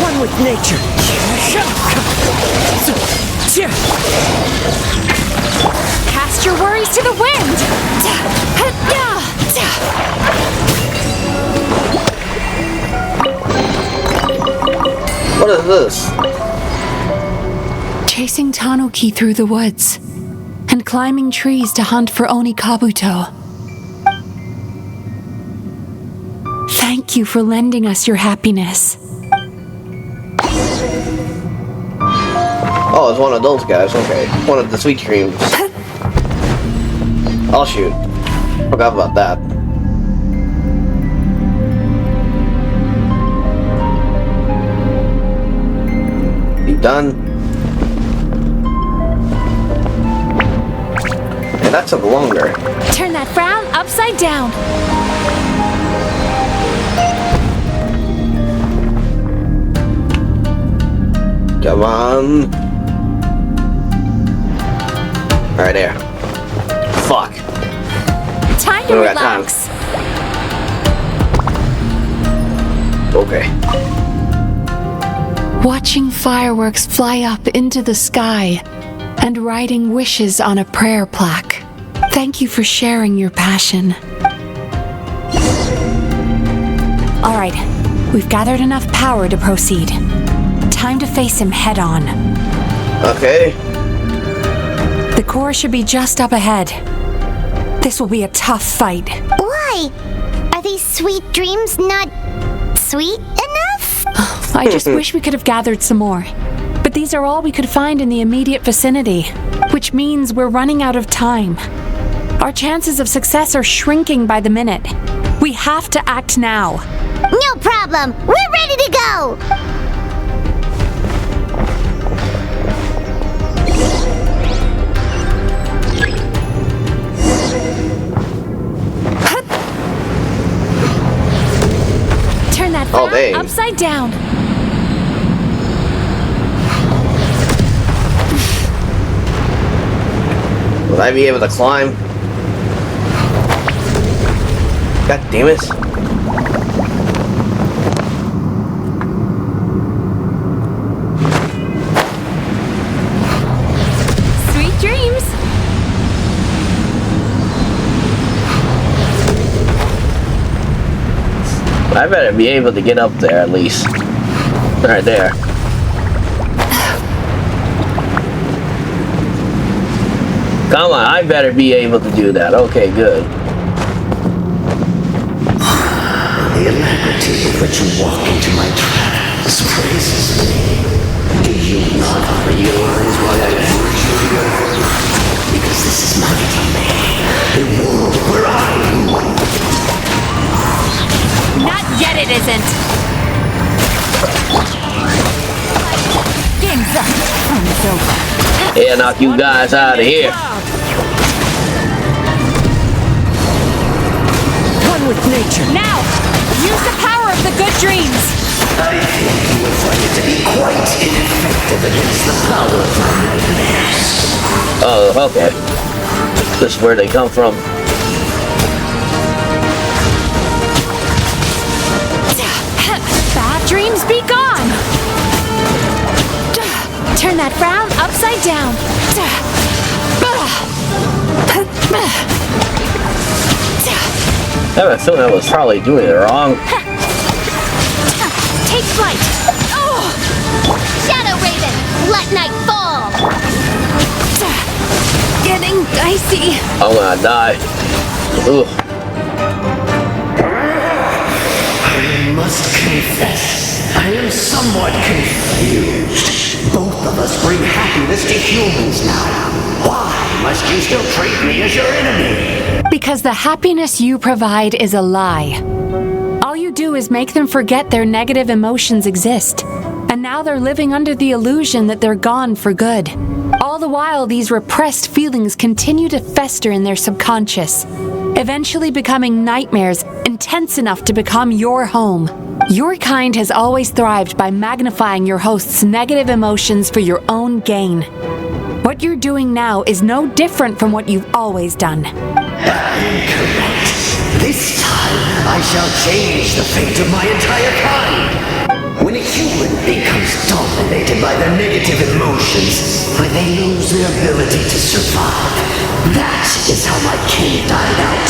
One with nature. Cast your worries to the wind! What is this? Chasing Tanuki through the woods and climbing trees to hunt for Onikabuto. Thank you for lending us your happiness. Oh, it's one of those guys. Okay. One of the sweet dreams. I'll shoot. Forgot about that. You done? Yeah, that took longer. Turn that frown upside down. Come on. Right there. Fuck. Time to relax. Okay. Watching fireworks fly up into the sky and writing wishes on a prayer plaque. Thank you for sharing your passion. All right, we've gathered enough power to proceed. Time to face him head on. Okay. The core should be just up ahead. This will be a tough fight. Why? Are these sweet dreams not sweet enough? I just wish we could have gathered some more. But these are all we could find in the immediate vicinity, which means we're running out of time. Our chances of success are shrinking by the minute. We have to act now. No problem. We're ready to go. Turn that frown upside down. Will I be able to climb? God damn it. Sweet dreams. I better be able to get up there at least. Right there. Come on, I better be able to do that. Okay, good. The alacrity with which you walk into my trap surprises me. Do you not realize why I brought you here? Because this is my domain, a world where I rule. Not yet it isn't. Game's up. It's over. Yeah, knock you guys out of here. One with nature. Now, use the power of the good dreams. I think you will find it to be quite ineffective against the power of my nightmares. Oh, okay. This is where they come from. Bad dreams be gone. Turn that frown upside down. I have a feeling I was probably doing it wrong. Take flight. Oh! Shadow Raven, let night fall. Getting dicey. I'm gonna die. Ugh. I must confess, I am somewhat confused. Both of us bring happiness to humans now. Why must you still treat me as your enemy? Because the happiness you provide is a lie. All you do is make them forget their negative emotions exist. And now they're living under the illusion that they're gone for good. All the while, these repressed feelings continue to fester in their subconscious, eventually becoming nightmares intense enough to become your home. Your kind has always thrived by magnifying your host's negative emotions for your own gain. What you're doing now is no different from what you've always done. Incorrect. This time, I shall change the fate of my entire kind. When a human becomes dominated by their negative emotions, when they lose their ability to survive, that is how my kin died out.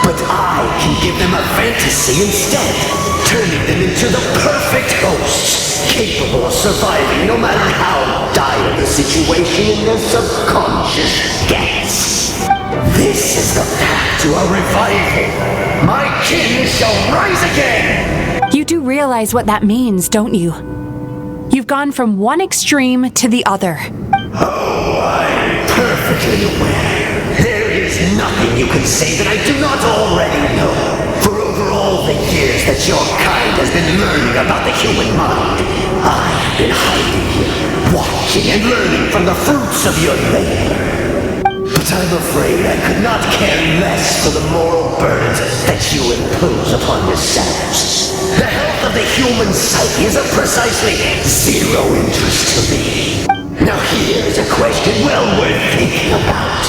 But I can give them a fantasy instead, turning them into the perfect hosts, capable of surviving no matter how dire the situation in their subconscious gets. This is the path to a revival. My kin shall rise again! You do realize what that means, don't you? You've gone from one extreme to the other. Oh, I'm perfectly aware. There is nothing you can say that I do not already know. For over all the years that your kind has been learning about the human mind, I've been hiding here, watching and learning from the fruits of your labor. But I'm afraid I could not care less for the moral burdens that you impose upon yourselves. The health of the human psyche is of precisely zero interest to me. Now here is a question well worth thinking about.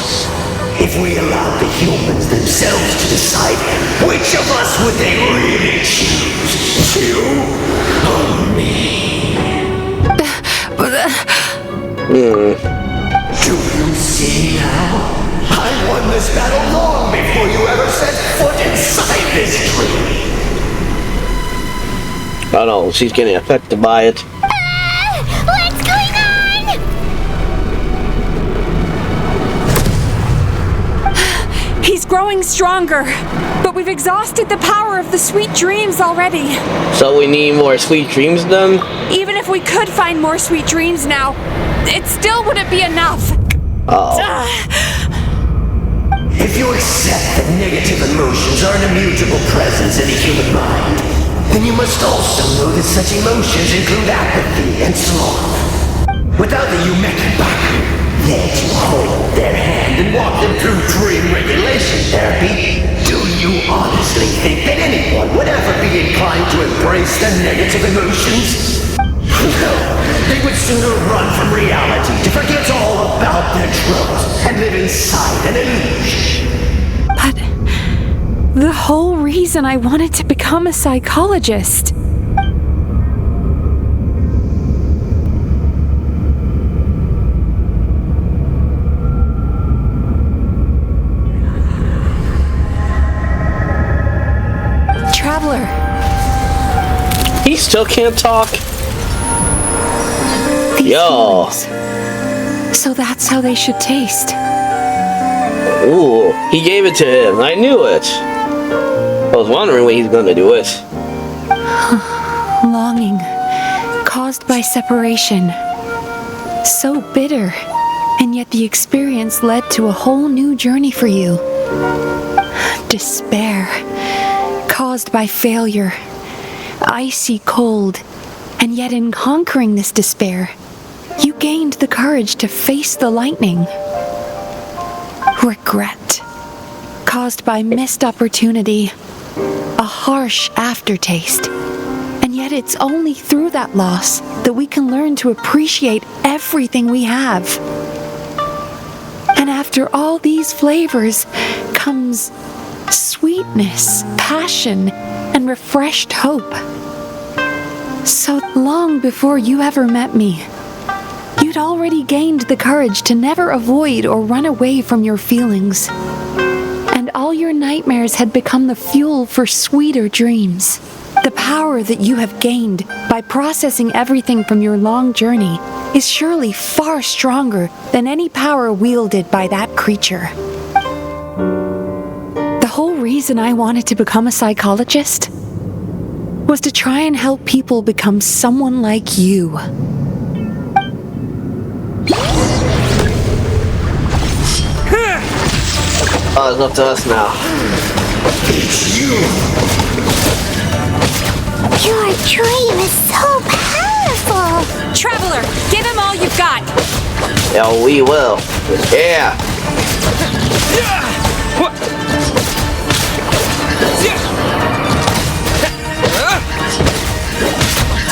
If we allowed the humans themselves to decide, which of us would they really choose? You or me? Do you see now? I won this battle long before you ever set foot inside this tree. Oh no, she's getting affected by it. What's going on? He's growing stronger, but we've exhausted the power of the sweet dreams already. So we need more sweet dreams then? Even if we could find more sweet dreams now, it still wouldn't be enough. If you accept that negative emotions are an immutable presence in the human mind, then you must also know that such emotions include apathy and sloth. Without the Yumemizuki there to hold their hand and walk them through dream regulation therapy, do you honestly think that anyone would ever be inclined to embrace the negative emotions? No, they would sooner run from reality to forget all about their troubles and live inside an illusion. But the whole reason I wanted to become a psychologist. Traveler. He still can't talk. Yo. So that's how they should taste. Ooh, he gave it to him. I knew it. I was wondering when he's gonna do it. Longing, caused by separation. So bitter, and yet the experience led to a whole new journey for you. Despair, caused by failure. Icy cold, and yet in conquering this despair, you gained the courage to face the lightning. Regret, caused by missed opportunity, a harsh aftertaste. And yet it's only through that loss that we can learn to appreciate everything we have. And after all these flavors comes sweetness, passion, and refreshed hope. So long before you ever met me, you'd already gained the courage to never avoid or run away from your feelings. And all your nightmares had become the fuel for sweeter dreams. The power that you have gained by processing everything from your long journey is surely far stronger than any power wielded by that creature. The whole reason I wanted to become a psychologist was to try and help people become someone like you. Oh, it's up to us now. It's you! Your dream is so powerful! Traveler, give him all you've got! Yeah, we will. Yeah!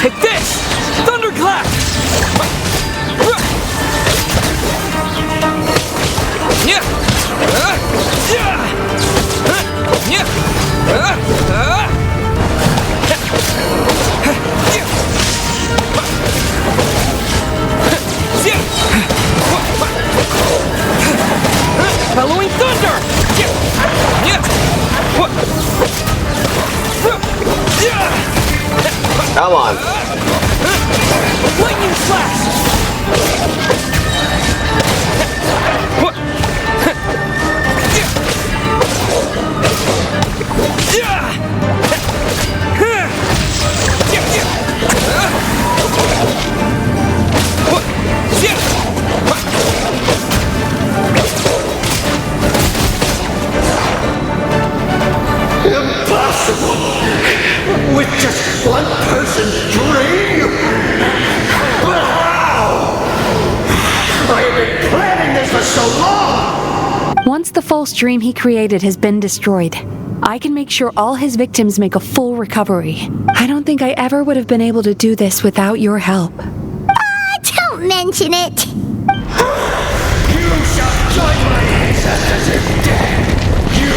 Take this! Thunderclap! Bellowing thunder! Come on. Lightning flash! Impossible! With just one person's dream? But how? I have been planning this for so long! Once the false dream he created has been destroyed, I can make sure all his victims make a full recovery. I don't think I ever would have been able to do this without your help. Don't mention it! You shall join my ancestors in death! You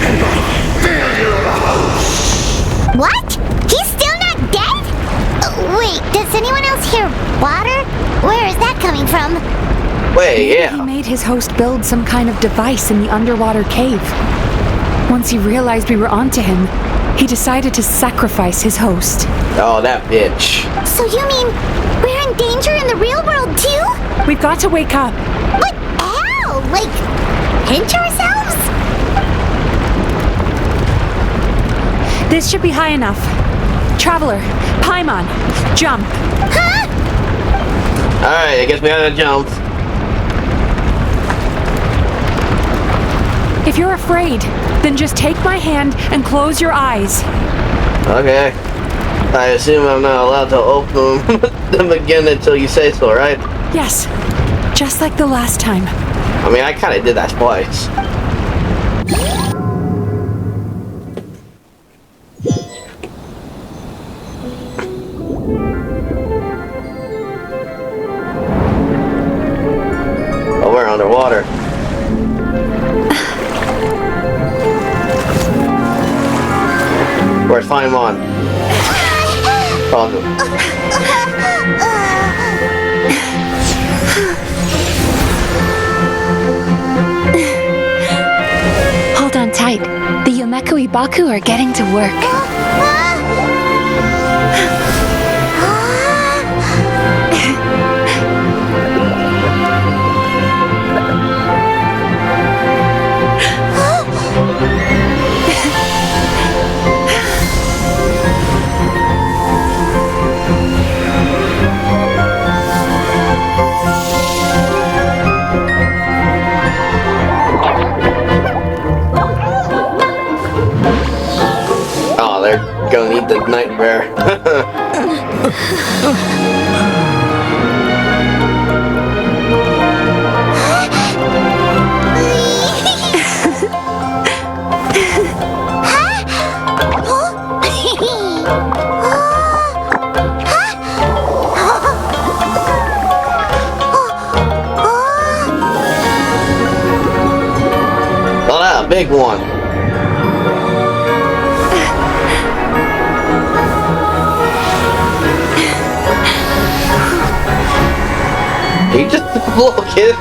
and my failure of a host! What? He's still not dead? Wait, does anyone else hear water? Where is that coming from? Wait, yeah. He made his host build some kind of device in the underwater cave. Once he realized we were onto him, he decided to sacrifice his host. Oh, that bitch. So you mean we're in danger in the real world too? We've got to wake up. But how? Like, pinch ourselves? This should be high enough. Traveler, Paimon, jump. Huh? Alright, I guess we gotta jump. If you're afraid, then just take my hand and close your eyes. Okay. I assume I'm not allowed to open them again until you say so, right? Yes, just like the last time. I mean, I kind of did that twice. Oh, we're underwater. Where's Paimon? Problem. Hold on tight. The Yumemizuki Mizuki are getting to work. Gonna need the nightmare. Oh, that big one. He just little kid.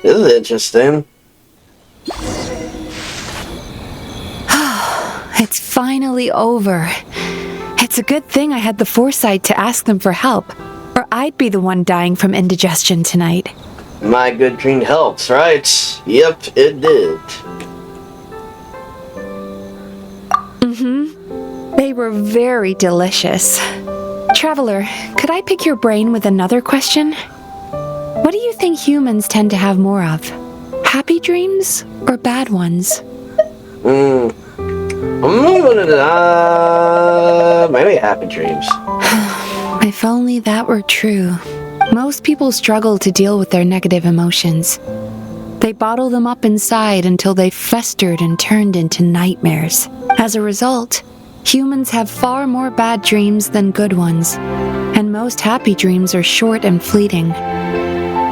This is interesting. It's finally over. It's a good thing I had the foresight to ask them for help, or I'd be the one dying from indigestion tonight. My good dream helps, right? Yep, it did. They were very delicious. Traveler, could I pick your brain with another question? What do you think humans tend to have more of? Happy dreams or bad ones? Maybe happy dreams. If only that were true. Most people struggle to deal with their negative emotions. They bottle them up inside until they festered and turned into nightmares. As a result, humans have far more bad dreams than good ones, and most happy dreams are short and fleeting.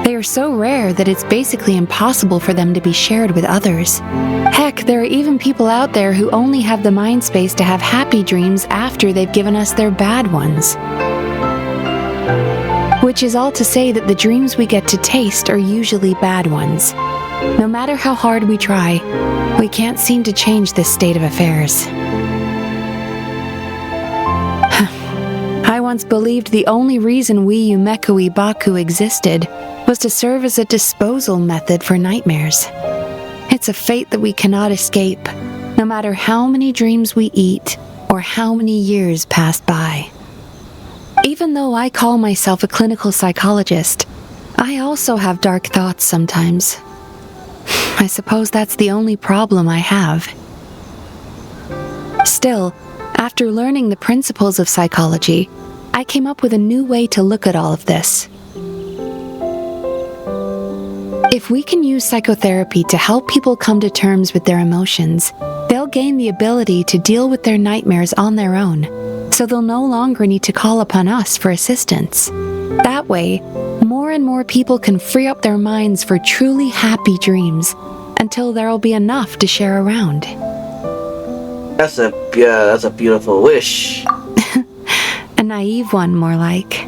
They are so rare that it's basically impossible for them to be shared with others. Heck, there are even people out there who only have the mind space to have happy dreams after they've given us their bad ones. Which is all to say that the dreams we get to taste are usually bad ones. No matter how hard we try, we can't seem to change this state of affairs. I once believed the only reason we Yumemizuki Mizuki existed was to serve as a disposal method for nightmares. It's a fate that we cannot escape, no matter how many dreams we eat or how many years pass by. Even though I call myself a clinical psychologist, I also have dark thoughts sometimes. I suppose that's the only problem I have. Still, after learning the principles of psychology, I came up with a new way to look at all of this. If we can use psychotherapy to help people come to terms with their emotions, they'll gain the ability to deal with their nightmares on their own, so they'll no longer need to call upon us for assistance. That way, more and more people can free up their minds for truly happy dreams, until there'll be enough to share around. That's a beautiful wish. A naive one, more like.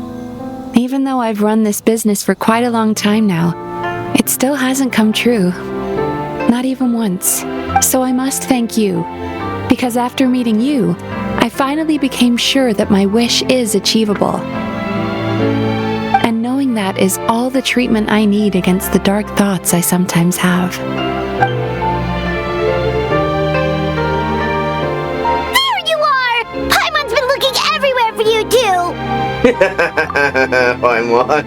Even though I've run this business for quite a long time now, it still hasn't come true. Not even once. So I must thank you, because after meeting you, I finally became sure that my wish is achievable. And knowing that is all the treatment I need against the dark thoughts I sometimes have. There you are! Paimon's been looking everywhere for you, too! Paimon.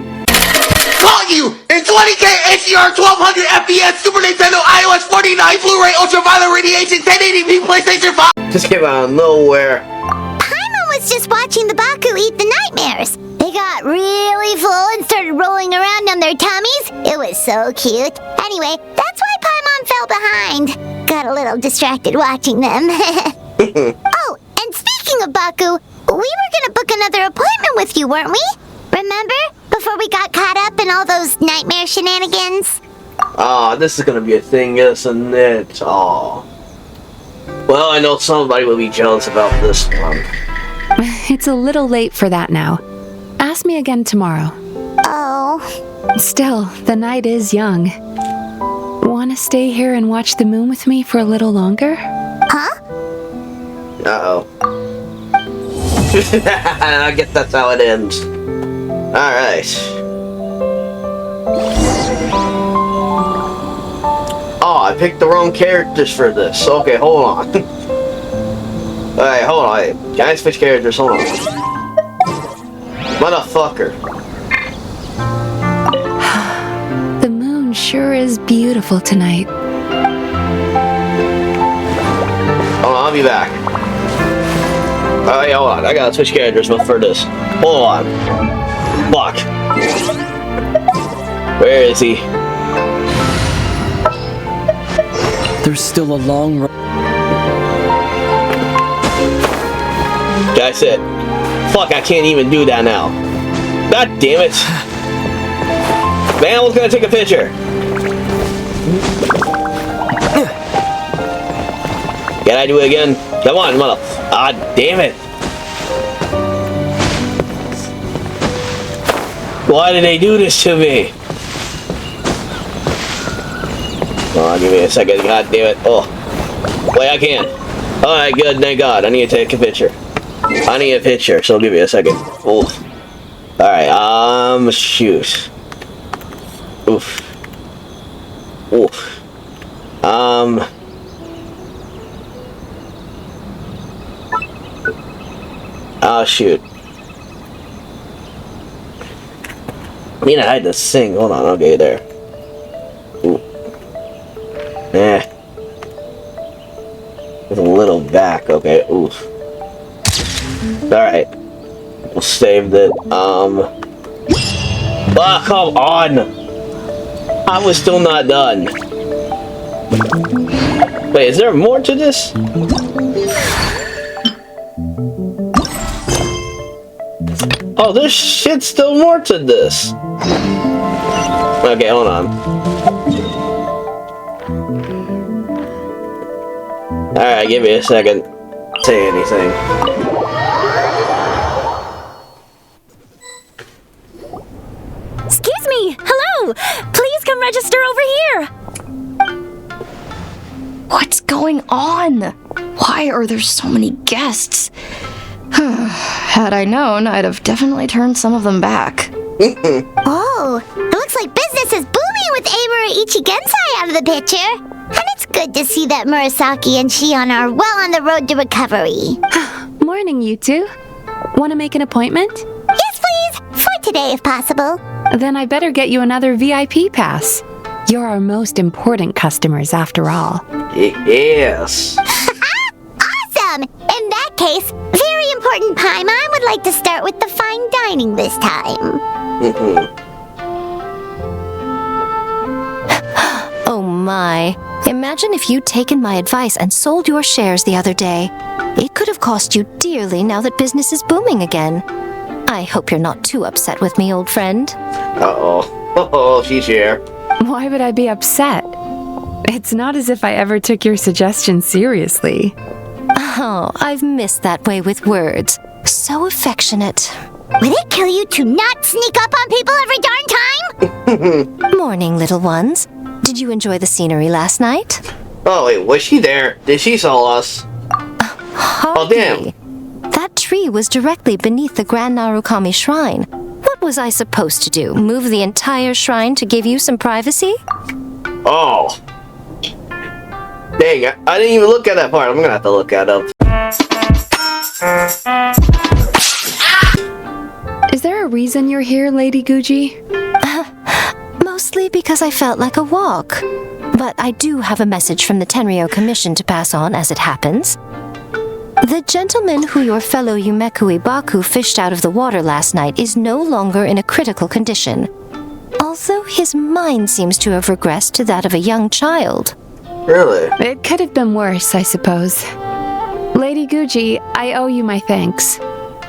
Call you in 20K HDR 1200 FPS Super Nintendo iOS 49 Blu-ray Ultraviolet Radiation 1080p PlayStation 5. Just came out of nowhere. Paimon was just watching the Baku eat the nightmares. They got really full and started rolling around on their tummies. It was so cute. Anyway, that's why Paimon fell behind. Got a little distracted watching them. Oh, and speaking of Baku, we were gonna book another appointment with you, weren't we? Remember? Before we got caught up in all those nightmare shenanigans? Oh, this is gonna be a thing, isn't it? Oh. Well, I know somebody will be jealous about this one. It's a little late for that now. Ask me again tomorrow. Oh. Still, the night is young. Want to stay here and watch the moon with me for a little longer? Huh? Uh-oh. I guess that's how it ends. Alright. Oh, I picked the wrong characters for this. Okay, hold on. Alright, hold on. Can I switch characters? Hold on. Motherfucker. The moon sure is beautiful tonight. Hold on, I'll be back. Alright, hold on. I gotta switch characters for this. Hold on. Fuck. Where is he? There's still a long road. That's it. Fuck, I can't even do that now. God damn it. Man, I was gonna take a picture. Can I do it again? Come on, mother. Ah, damn it. Why did they do this to me? Oh, give me a second. God damn it. Oh. Wait, I can. Alright, good. Thank God. I need to take a picture. I need a picture, so give me a second. Oof. Alright, shoot. Oof. Oof. Oh, shoot. I mean, I had to sing. Hold on, okay, there. Ooh. It's a little back, okay, oof. Alright. We'll save that, Oh, come on! I was still not done. Wait, is there more to this? Oh, there's shit still more to this. Okay, hold on. Alright, give me a second. Say anything. Excuse me! Hello! Please come register over here! What's going on? Why are there so many guests? Had I known, I'd have definitely turned some of them back. Oh, it looks like business is booming with Emura Ichigensai out of the picture. And it's good to see that Murasaki and Shion are well on the road to recovery. Morning, you two. Want to make an appointment? Yes, please. For today, if possible. Then I better get you another VIP pass. You're our most important customers, after all. Yes. Awesome! In that case, very important Paimon would like to start with the fine dining this time. my. Imagine if you'd taken my advice and sold your shares the other day. It could have cost you dearly now that business is booming again. I hope you're not too upset with me, old friend. Uh-oh, she's here. Why would I be upset? It's not as if I ever took your suggestion seriously. Oh, I've missed that way with words. So affectionate. Would it kill you to not sneak up on people every darn time? Morning, little ones. Did you enjoy the scenery last night? Oh, wait, was she there? Did she saw us? Oh, damn. That tree was directly beneath the Grand Narukami Shrine. What was I supposed to do? Move the entire shrine to give you some privacy? Oh. Dang, I didn't even look at that part. I'm gonna have to look that up. Is there a reason you're here, Lady Guji? Mostly because I felt like a walk. But I do have a message from the Tenryo Commission to pass on as it happens. The gentleman who your fellow Yumeku Ibaku fished out of the water last night is no longer in a critical condition. Although his mind seems to have regressed to that of a young child. Really? It could have been worse, I suppose. Lady Guji, I owe you my thanks.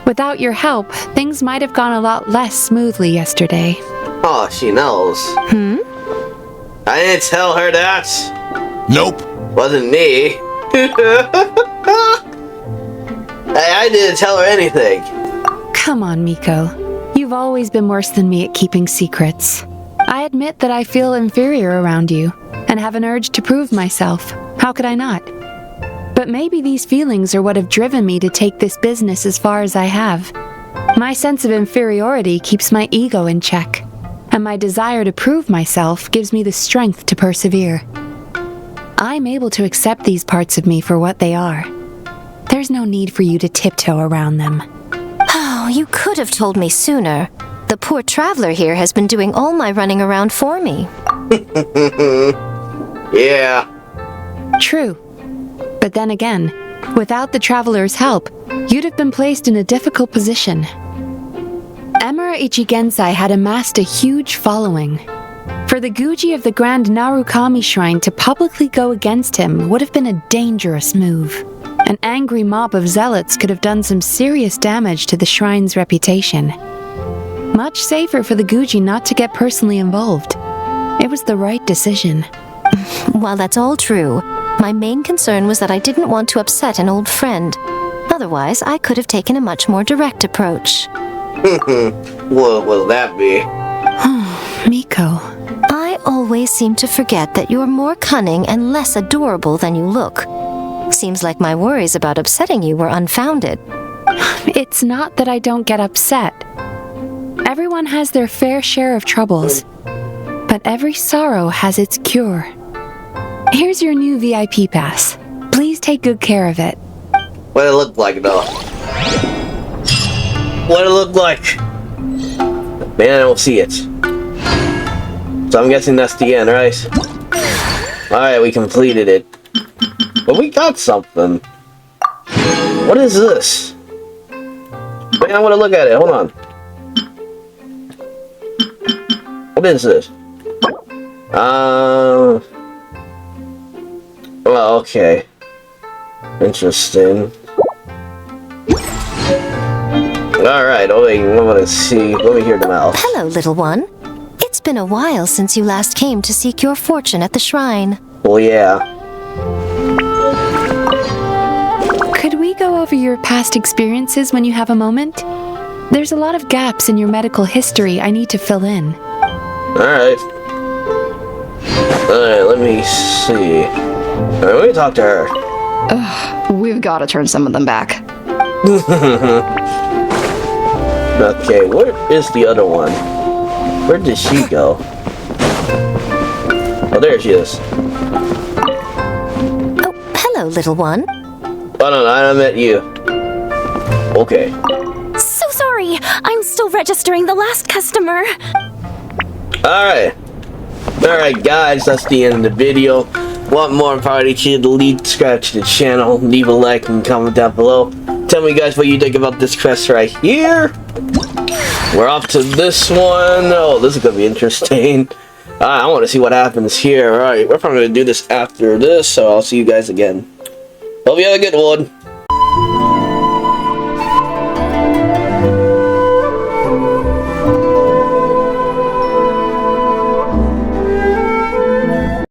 Without your help, things might have gone a lot less smoothly yesterday. Oh, she knows. I didn't tell her that. Nope. Wasn't me. I didn't tell her anything. Come on, Miko. You've always been worse than me at keeping secrets. I admit that I feel inferior around you, and have an urge to prove myself. How could I not? But maybe these feelings are what have driven me to take this business as far as I have. My sense of inferiority keeps my ego in check, and my desire to prove myself gives me the strength to persevere. I'm able to accept these parts of me for what they are. There's no need for you to tiptoe around them. Oh, you could have told me sooner. The poor traveler here has been doing all my running around for me. Yeah. True. But then again, without the traveler's help, you'd have been placed in a difficult position. Emura Ichigensai had amassed a huge following. For the Guji of the Grand Narukami Shrine to publicly go against him would have been a dangerous move. An angry mob of zealots could have done some serious damage to the shrine's reputation. Much safer for the Guji not to get personally involved. It was the right decision. While that's all true, my main concern was that I didn't want to upset an old friend. Otherwise, I could have taken a much more direct approach. What will that be? Miko. I always seem to forget that you're more cunning and less adorable than you look. Seems like my worries about upsetting you were unfounded. It's not that I don't get upset. Everyone has their fair share of troubles, but every sorrow has its cure. Here's your new VIP pass. Please take good care of it. What it look like, though? What it look like? Man, I don't see it. So I'm guessing that's the end, right? Alright, we completed it. But we got something. What is this? Wait, I want to look at it. Hold on. What is this? Well, okay. Interesting. Alright, oh wait, I want to see. Let me hear the mouth. Hello, little one. It's been a while since you last came to seek your fortune at the shrine. Well, yeah. Could we go over your past experiences when you have a moment? There's a lot of gaps in your medical history I need to fill in. Alright. Alright, let me see. Alright, let me talk to her. Ugh, we've got to turn some of them back. Okay, where is the other one? Where did she go? Oh, there she is. Oh, hello, little one. Oh, no, I met you. Okay. So sorry. I'm still registering the last customer. Alright. Alright, guys, that's the end of the video. Want more PartyKidElite? Subscribe to the channel. Leave a like and comment down below. Tell me, guys, what you think about this quest right here. We're off to this one. Oh, this is gonna be interesting. I want to see what happens here. Alright, we're probably going to do this after this, so I'll see you guys again. Hope you have a good one.